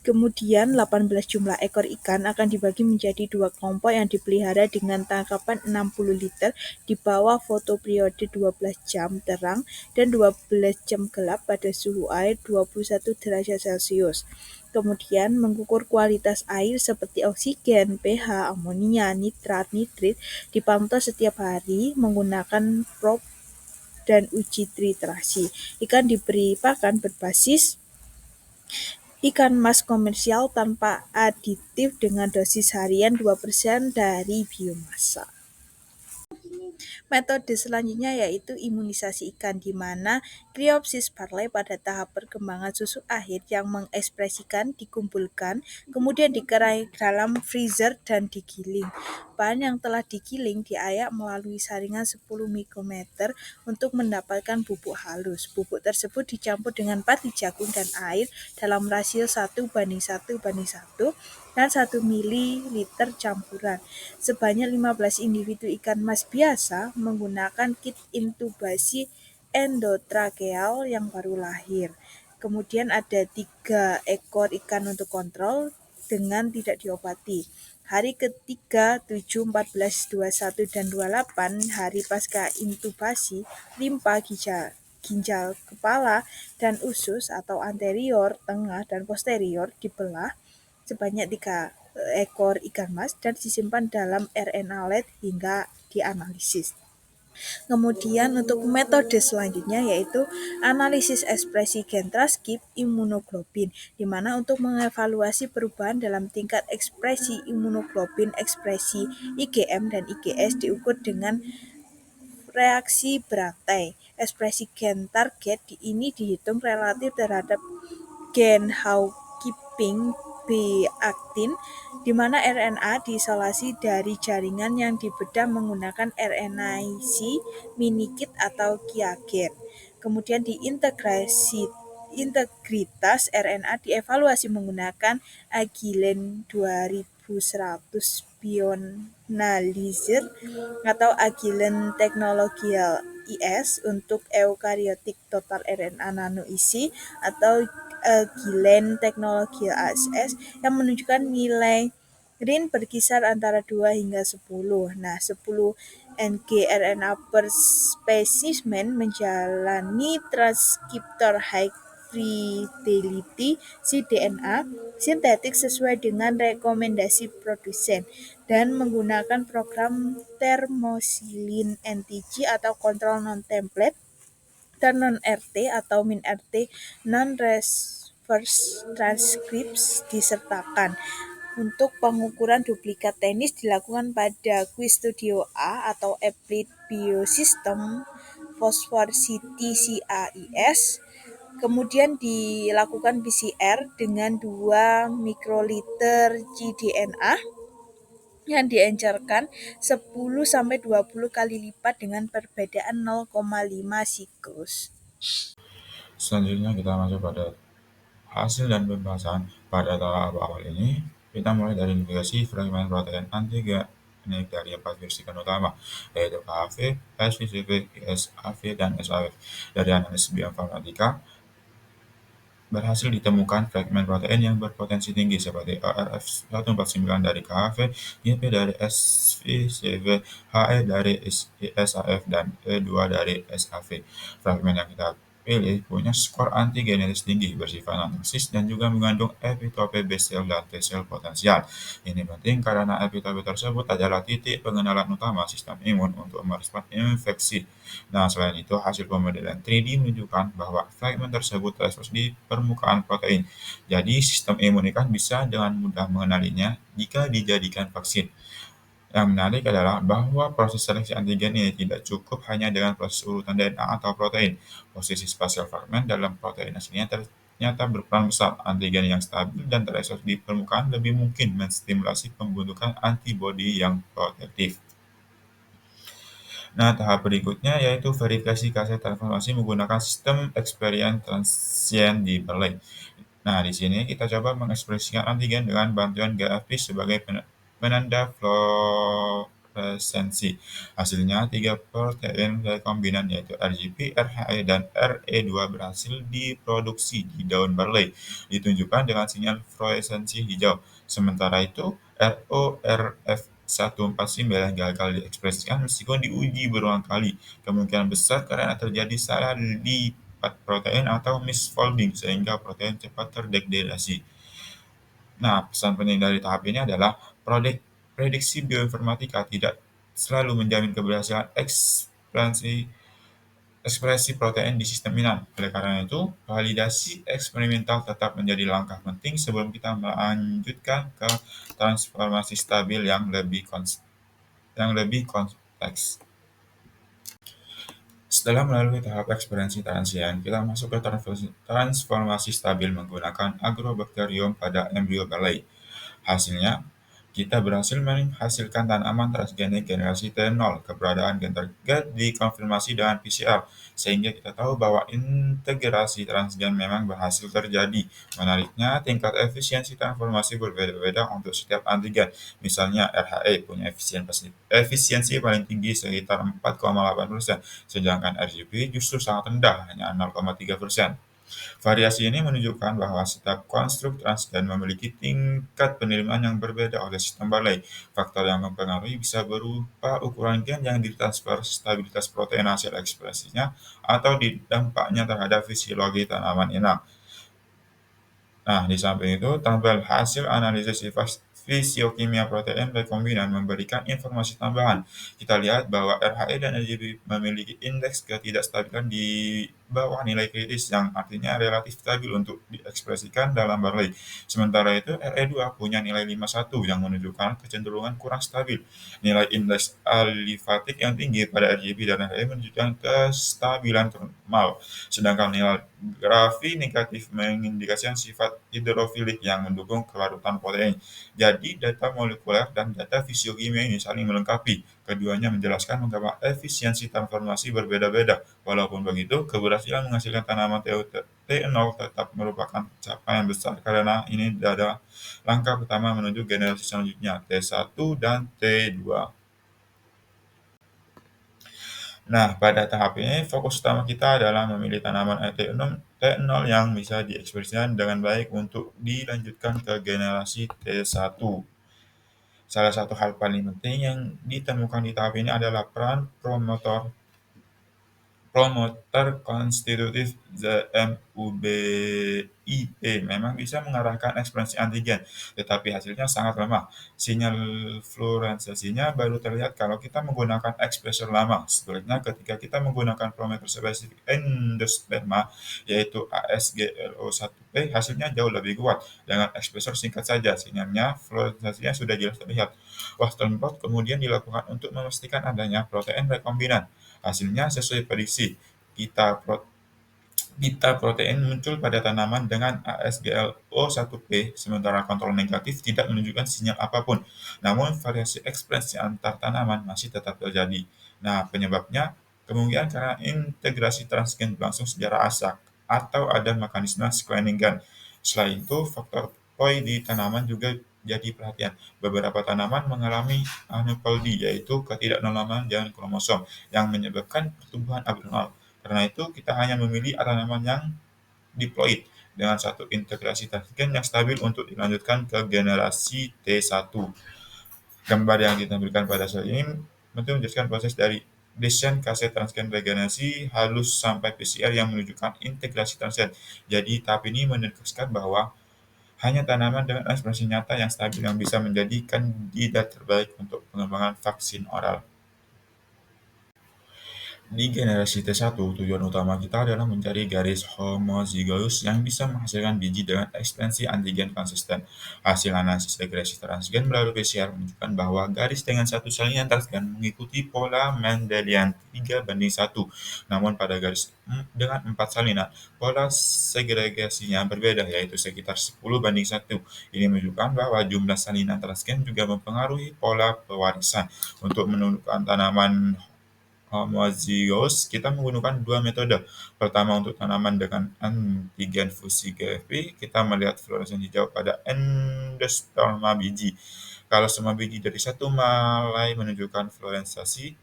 Kemudian 18 jumlah ekor ikan akan dibagi menjadi 2 kelompok yang dipelihara dengan tangkapan 60 liter di bawah fotoperiode 12 jam terang dan 12 jam gelap pada suhu air 21 derajat Celcius. Kemudian mengukur kualitas air seperti oksigen, pH, amonia, nitrat, nitrit dipantau setiap hari menggunakan prob dan uji titrasi. Ikan diberi pakan berbasis ikan mas komersial tanpa aditif dengan dosis harian 2% dari biomasa. Metode selanjutnya yaitu imunisasi ikan, di mana Cryopsis parley pada tahap perkembangan susu akhir yang mengekspresikan dikumpulkan, kemudian dikerai dalam freezer dan digiling. Bahan yang telah digiling diayak melalui saringan 10 mikrometer untuk mendapatkan bubuk halus. Bubuk tersebut dicampur dengan pati jagung dan air dalam rasio 1:1:1 dan 1 ml campuran. Sebanyak 15 individu ikan mas biasa menggunakan kit intubasi endotrakeal yang baru lahir. Kemudian ada 3 ekor ikan untuk kontrol dengan tidak diobati. Hari ketiga 7, 14, 21, dan 28 hari pasca intubasi, limpa, ginjal kepala, dan usus atau anterior, tengah, dan posterior dibelah sebanyak 3 ekor ikan mas dan disimpan dalam RNA LED hingga dianalisis. Kemudian untuk metode selanjutnya yaitu analisis ekspresi gen transkrip imunoglobin, di mana untuk mengevaluasi perubahan dalam tingkat ekspresi imunoglobin, ekspresi IgM dan IgS diukur dengan reaksi berantai. Ekspresi gen target ini dihitung relatif terhadap gen housekeeping B-aktin, di mana RNA diisolasi dari jaringan yang dibedah menggunakan RNA-seq, minikit atau kiagen. Kemudian integritas RNA dievaluasi menggunakan Agilent 2100 Bioanalyzer atau Agilent Technologies IS untuk eukaryotik total RNA nanoisi atau Agilent Technologies ASS yang menunjukkan nilai RIN berkisar antara 2 hingga 10. Nah, 10 ng RNA per spesimen menjalani transkriptor high fidelity cDNA sintetik sesuai dengan rekomendasi produsen dan menggunakan program thermosilin NTG atau kontrol non-template dan non-RT atau min-RT non-reverse transcripts disertakan. Untuk pengukuran duplikat teknis dilakukan pada QuickStudio A atau Applied Biosystem Phosphor CT-CAIS. Kemudian dilakukan PCR dengan 2 mikroliter cDNA yang diencerkan 10-20 kali lipat dengan perbedaan 0,5 siklus. Selanjutnya kita masuk pada hasil dan pembahasan. Pada tahap awal ini, kita mulai dari investigasi fragmen protein antigen dari 4 virus ikan utama, yaitu KHV, SVCV, ISAV, dan SAF. Dari analisis bioinformatika, berhasil ditemukan fragmen protein yang berpotensi tinggi seperti ORF149 dari KHV, YP dari SVCV, HE dari ISAF, dan E2 dari SAV. Fragmen yang kita pilih punya skor antigenetis tinggi, bersifat non-toksis, dan juga mengandung epitope B-sel dan T-sel potensial. Ini penting karena epitope tersebut adalah titik pengenalan utama sistem imun untuk merespon infeksi. Nah, selain itu, hasil pemodelan 3D menunjukkan bahwa fragmen tersebut terekspos di permukaan protein. Jadi, sistem imun ikan bisa dengan mudah mengenalinya jika dijadikan vaksin. Yang menarik adalah bahwa proses seleksi antigen ini tidak cukup hanya dengan proses urutan DNA atau protein. Posisi spasial fragmen dalam protein aslinya nyata berperan besar. Antigen yang stabil dan terekspos di permukaan lebih mungkin menstimulasi pembentukan antibodi yang protektif. Nah, tahap berikutnya yaitu verifikasi kaset transformasi menggunakan sistem experience transient di Berlin. Nah, di sini kita coba mengekspresikan antigen dengan bantuan GFP sebagai penanda fluoresensi. Hasilnya, tiga protein rekombinan yaitu RGP, RHE, dan RE2 berhasil diproduksi di daun barley, ditunjukkan dengan sinyal fluoresensi hijau. Sementara itu, RORF149 gagal diekspresikan meskipun diuji berulang kali. Kemungkinan besar karena terjadi salah lipat protein atau misfolding sehingga protein cepat terdegradasi. Nah, pesan penting dari tahap ini adalah prediksi bioinformatika tidak selalu menjamin keberhasilan ekspresi protein di sistem inang. Oleh karena itu, validasi eksperimental tetap menjadi langkah penting sebelum kita melanjutkan ke transformasi stabil yang lebih kompleks. Setelah melalui tahap ekspresi transien, kita masuk ke transformasi stabil menggunakan Agrobacterium pada embrio barley. Hasilnya, kita berhasil menghasilkan tanaman transgenik generasi T0. Keberadaan gen target dikonfirmasi dengan PCR, sehingga kita tahu bahwa integrasi transgen memang berhasil terjadi. Menariknya, tingkat efisiensi transformasi berbeda-beda untuk setiap antigen. Misalnya, RHE punya efisiensi paling tinggi sekitar 4,8%, sedangkan RGP justru sangat rendah, hanya 0,3%. Variasi ini menunjukkan bahwa setiap konstruk transgen memiliki tingkat penerimaan yang berbeda oleh sistem barley. Faktor yang mempengaruhi bisa berupa ukuran gen yang ditransfer, stabilitas protein hasil ekspresinya, atau dampaknya terhadap fisiologi tanaman inang. Nah, di samping itu, tabel hasil analisis fisiokimia protein rekombinan memberikan informasi tambahan. Kita lihat bahwa RHE dan RGB memiliki indeks ketidakstabilan di bawah nilai kritis yang artinya relatif stabil untuk diekspresikan dalam barley. Sementara itu, RE2 punya nilai 51 yang menunjukkan kecenderungan kurang stabil. Nilai indeks alifatik yang tinggi pada RGB dan RHE menunjukkan kestabilan normal, sedangkan nilai grafi negatif mengindikasikan sifat hidrofilik yang mendukung kelarutan protein. Jadi, data molekuler dan data fisiokimia ini saling melengkapi. Keduanya menjelaskan mengapa efisiensi transformasi berbeda-beda. Walaupun begitu, keberhasilan menghasilkan tanaman T0 tetap merupakan capaian besar karena ini adalah langkah pertama menuju generasi selanjutnya, T1 dan T2. Nah, pada tahap ini fokus utama kita adalah memilih tanaman T0 yang bisa diekspresikan dengan baik untuk dilanjutkan ke generasi T1. Salah satu hal paling penting yang ditemukan di tahap ini adalah peran promoter konstitutif ZMUBIP memang bisa mengarahkan ekspresi antigen, tetapi hasilnya sangat lemah. Sinyal fluoresesinya baru terlihat kalau kita menggunakan ekspresor lama. Sebaliknya, ketika kita menggunakan promoter spesifik endosperma, yaitu ASGLO1P, hasilnya jauh lebih kuat. Dengan ekspresor singkat saja, sinyalnya fluoresesinya sudah jelas terlihat. Western blot kemudian dilakukan untuk memastikan adanya protein rekombinan. Hasilnya sesuai prediksi, pita protein muncul pada tanaman dengan ASGLO1P, sementara kontrol negatif tidak menunjukkan sinyal apapun. Namun, variasi ekspresi antar tanaman masih tetap terjadi. Nah, penyebabnya kemungkinan karena integrasi transgen berlangsung secara asak atau ada mekanisme screening gen. Selain itu, faktor poi di tanaman juga jadi perhatian. Beberapa tanaman mengalami aneuploidy, yaitu ketidaknormalan jalan kromosom, yang menyebabkan pertumbuhan abnormal. Karena itu, kita hanya memilih tanaman yang diploid dengan satu integrasi transgen yang stabil untuk dilanjutkan ke generasi T1. Gambar yang ditampilkan pada slide ini menunjukkan proses dari desain kaset transgen regenerasi halus sampai PCR yang menunjukkan integrasi transgen. Jadi, tahap ini menegaskan bahwa hanya tanaman dengan ekspresi nyata yang stabil yang bisa menjadi kandidat terbaik untuk pengembangan vaksin oral. Di generasi T1, tujuan utama kita adalah mencari garis homozigous yang bisa menghasilkan biji dengan ekspansi antigen konsisten. Hasil analisis regresi transgen melalui PCR menunjukkan bahwa garis dengan satu salinan transgen mengikuti pola Mendelian 3:1. Namun pada garis dengan 4 salinan, pola segregasinya berbeda, yaitu sekitar 10:1. Ini menunjukkan bahwa jumlah salinan transgen juga mempengaruhi pola pewarisan. Untuk menentukan tanaman homozygous, kita menggunakan dua metode. Pertama, untuk tanaman dengan antigen fusi GFP, kita melihat fluoresensi hijau pada endosperma biji. Kalau semua biji dari satu malai menunjukkan fluoresensasi,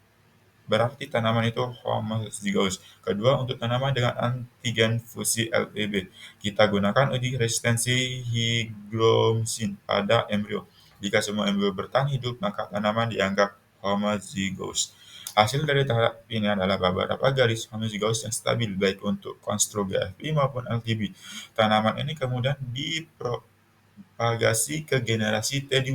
berarti tanaman itu homozygous. Kedua, untuk tanaman dengan antigen fusi LPB, kita gunakan uji resistensi hygromycin pada embrio. Jika semua embrio bertahan hidup, maka tanaman dianggap homozygous. Hasil dari tahap ini adalah beberapa garis homozygous yang stabil baik untuk konstruk GFP maupun LTB. Tanaman ini kemudian dipropagasi ke generasi T2.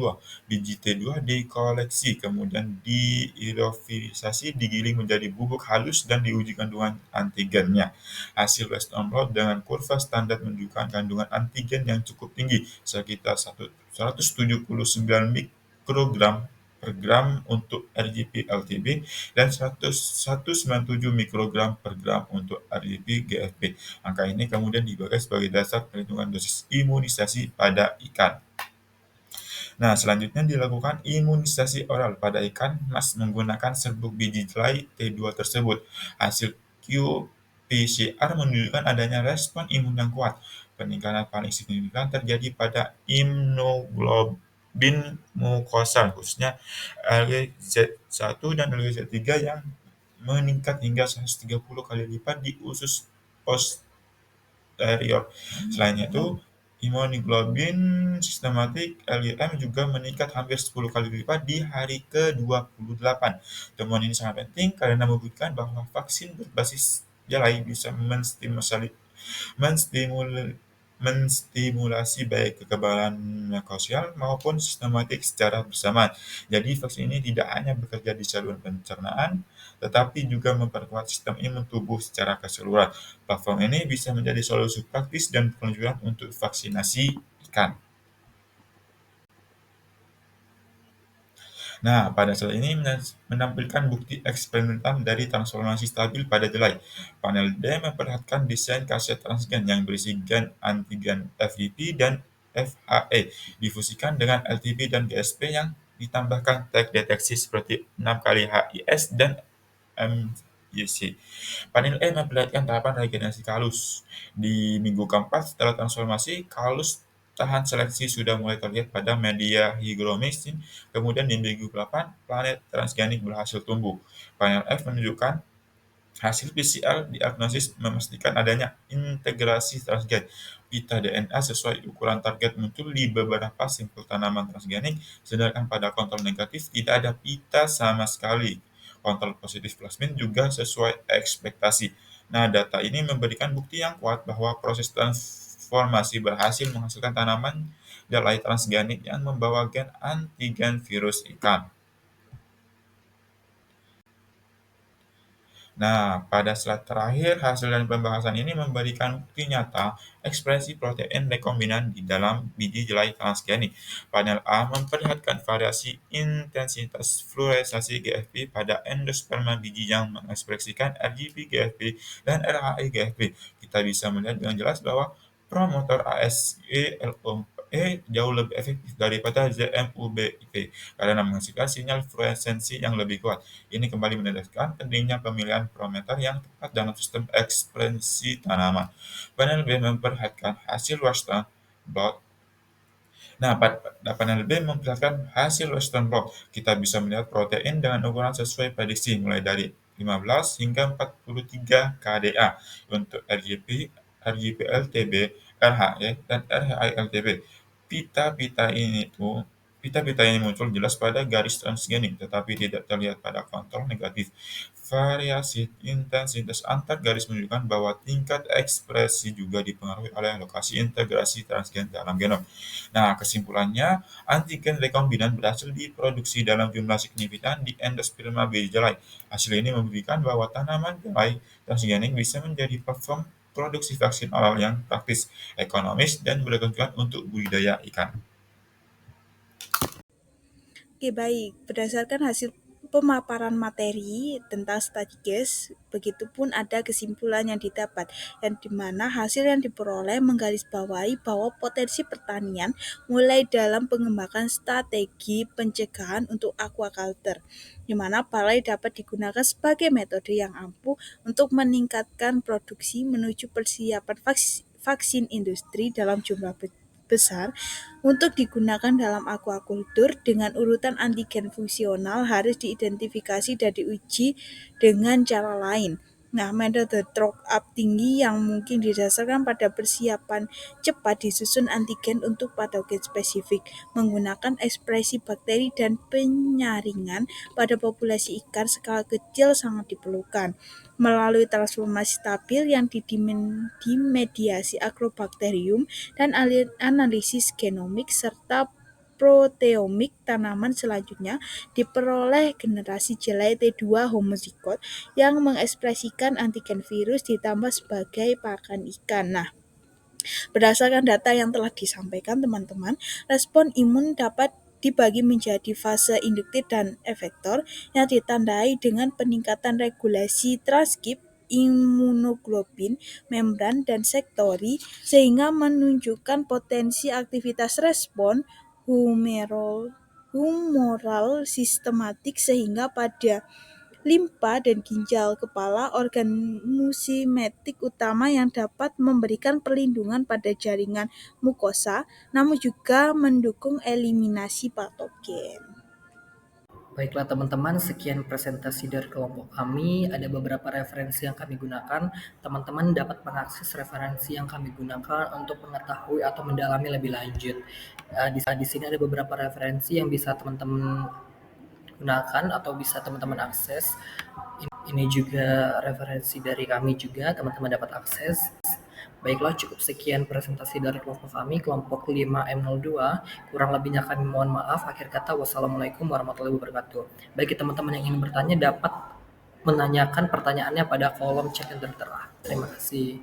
Biji T2 dikoleksi, kemudian dihidrolisasi, digiling menjadi bubuk halus dan diuji kandungan antigennya. Hasil Western blot dengan kurva standar menunjukkan kandungan antigen yang cukup tinggi, sekitar 179 mikrogram per gram untuk RGP-LTB dan 197 mikrogram per gram untuk RGP-GFP. Angka ini kemudian dipakai sebagai dasar perhitungan dosis imunisasi pada ikan. Nah, selanjutnya dilakukan imunisasi oral pada ikan mas menggunakan serbuk biji jelai T2 tersebut. Hasil qPCR menunjukkan adanya respon imun yang kuat. Peningkatan paling signifikan terjadi pada immunoglobulin mukosal, khususnya LGZ1 dan LGZ3 yang meningkat hingga 130 kali lipat di usus posterior. Selain itu, imunoglobulin sistematik (LGM) juga meningkat hampir 10 kali lipat di hari ke-28. Temuan ini sangat penting karena membuktikan bahwa vaksin berbasis jelai bisa menstimulasi baik kekebalan mukosa maupun sistematik secara bersamaan. Jadi vaksin ini tidak hanya bekerja di saluran pencernaan, tetapi juga memperkuat sistem imun tubuh secara keseluruhan. Platform ini bisa menjadi solusi praktis dan peluncuran untuk vaksinasi ikan. Nah, pada slide ini menampilkan bukti eksperimental dari transformasi stabil pada jelai. Panel D memperlihatkan desain kaset transgen yang berisi gen antigen FEP dan FAE difusikan dengan LTP dan GSP yang ditambahkan tag deteksi seperti 6 kali HIS dan MYC. Panel E memperlihatkan tahapan regenerasi kalus. Di minggu keempat setelah transformasi, kalus tahan seleksi sudah mulai terlihat pada media hygromycin. Kemudian di minggu ke-8, planet transgenik berhasil tumbuh. Panel F menunjukkan hasil PCR diagnosis memastikan adanya integrasi transgen. Pita DNA sesuai ukuran target muncul di beberapa sampel tanaman transgenik, sedangkan pada kontrol negatif tidak ada pita sama sekali. Kontrol positif plasmin juga sesuai ekspektasi. Nah, data ini memberikan bukti yang kuat bahwa proses transformasi berhasil menghasilkan tanaman jelai transgenik yang membawa gen antigen virus ikan. Nah, pada slide terakhir, hasil dari pembahasan ini memberikan bukti nyata ekspresi protein rekombinan di dalam biji jelai transgenik. Panel A memperlihatkan variasi intensitas fluoresasi GFP pada endosperma biji yang mengekspresikan RGP-GFP dan RHI-GFP. Kita bisa melihat dengan jelas bahwa promotor ASE-LO4E jauh lebih efektif daripada ZMUBIP karena menghasilkan sinyal fluoresensi yang lebih kuat. Ini kembali menegaskan pentingnya pemilihan parameter yang tepat dalam sistem ekspresi tanaman. Panel B memperlihatkan hasil Western blot. Nah, pada panel B memperlihatkan hasil Western blot. Kita bisa melihat protein dengan ukuran sesuai prediksi, mulai dari 15 hingga 43 kDa untuk RGP, RGP-LTB, RHE, dan RHI-LTB. Pita-pita ini tuh Pita-pita ini muncul jelas pada garis transgenik, tetapi tidak terlihat pada kontrol negatif. Variasi intensitas antar garis menunjukkan bahwa tingkat ekspresi juga dipengaruhi oleh lokasi integrasi transgen dalam genom. Nah, kesimpulannya, antigen rekombinan berhasil diproduksi dalam jumlah signifikan di endosperma biji jelai. Hasil ini membuktikan bahwa tanaman jelai transgenik bisa menjadi platform produksi vaksin oral yang praktis, ekonomis, dan berkelanjutan untuk budidaya ikan. Oke, baik. Berdasarkan hasil pemaparan materi tentang study case, begitupun ada kesimpulan yang didapat, yang dimana hasil yang diperoleh menggarisbawahi bahwa potensi pertanian mulai dalam pengembangan strategi pencegahan untuk aquaculture, di mana palay dapat digunakan sebagai metode yang ampuh untuk meningkatkan produksi menuju persiapan vaksin industri dalam jumlah besar untuk digunakan dalam aquaculture dengan urutan antigen fungsional harus diidentifikasi dan diuji dengan cara lain. Nah, metode drop up tinggi yang mungkin didasarkan pada persiapan cepat disusun antigen untuk patogen spesifik, menggunakan ekspresi bakteri dan penyaringan pada populasi ikan skala kecil sangat diperlukan. Melalui transformasi stabil yang dimediasi agrobakterium dan analisis genomik serta proteomik tanaman selanjutnya diperoleh generasi jelai T2 homozigot yang mengekspresikan antigen virus ditambah sebagai pakan ikan. Nah, berdasarkan data yang telah disampaikan teman-teman, respon imun dapat dibagi menjadi fase induktif dan efektor yang ditandai dengan peningkatan regulasi transkrip, imunoglobulin, membran, dan sektori sehingga menunjukkan potensi aktivitas respon humoral sistematik sehingga pada limpa dan ginjal kepala organ musimetik utama yang dapat memberikan perlindungan pada jaringan mukosa namun juga mendukung eliminasi patogen. Baiklah teman-teman, sekian presentasi dari kelompok kami. Ada beberapa referensi yang kami gunakan. Teman-teman dapat mengakses referensi yang kami gunakan untuk mengetahui atau mendalami lebih lanjut. Di sini ada beberapa referensi yang bisa teman-teman gunakan atau bisa teman-teman akses. Ini juga referensi dari kami juga, teman-teman dapat akses. Baiklah, cukup sekian presentasi dari kelompok kami, kelompok 5M02. Kurang lebihnya kami mohon maaf. Akhir kata, wassalamualaikum warahmatullahi wabarakatuh. Bagi teman-teman yang ingin bertanya, dapat menanyakan pertanyaannya pada kolom chat yang tertera. Terima kasih.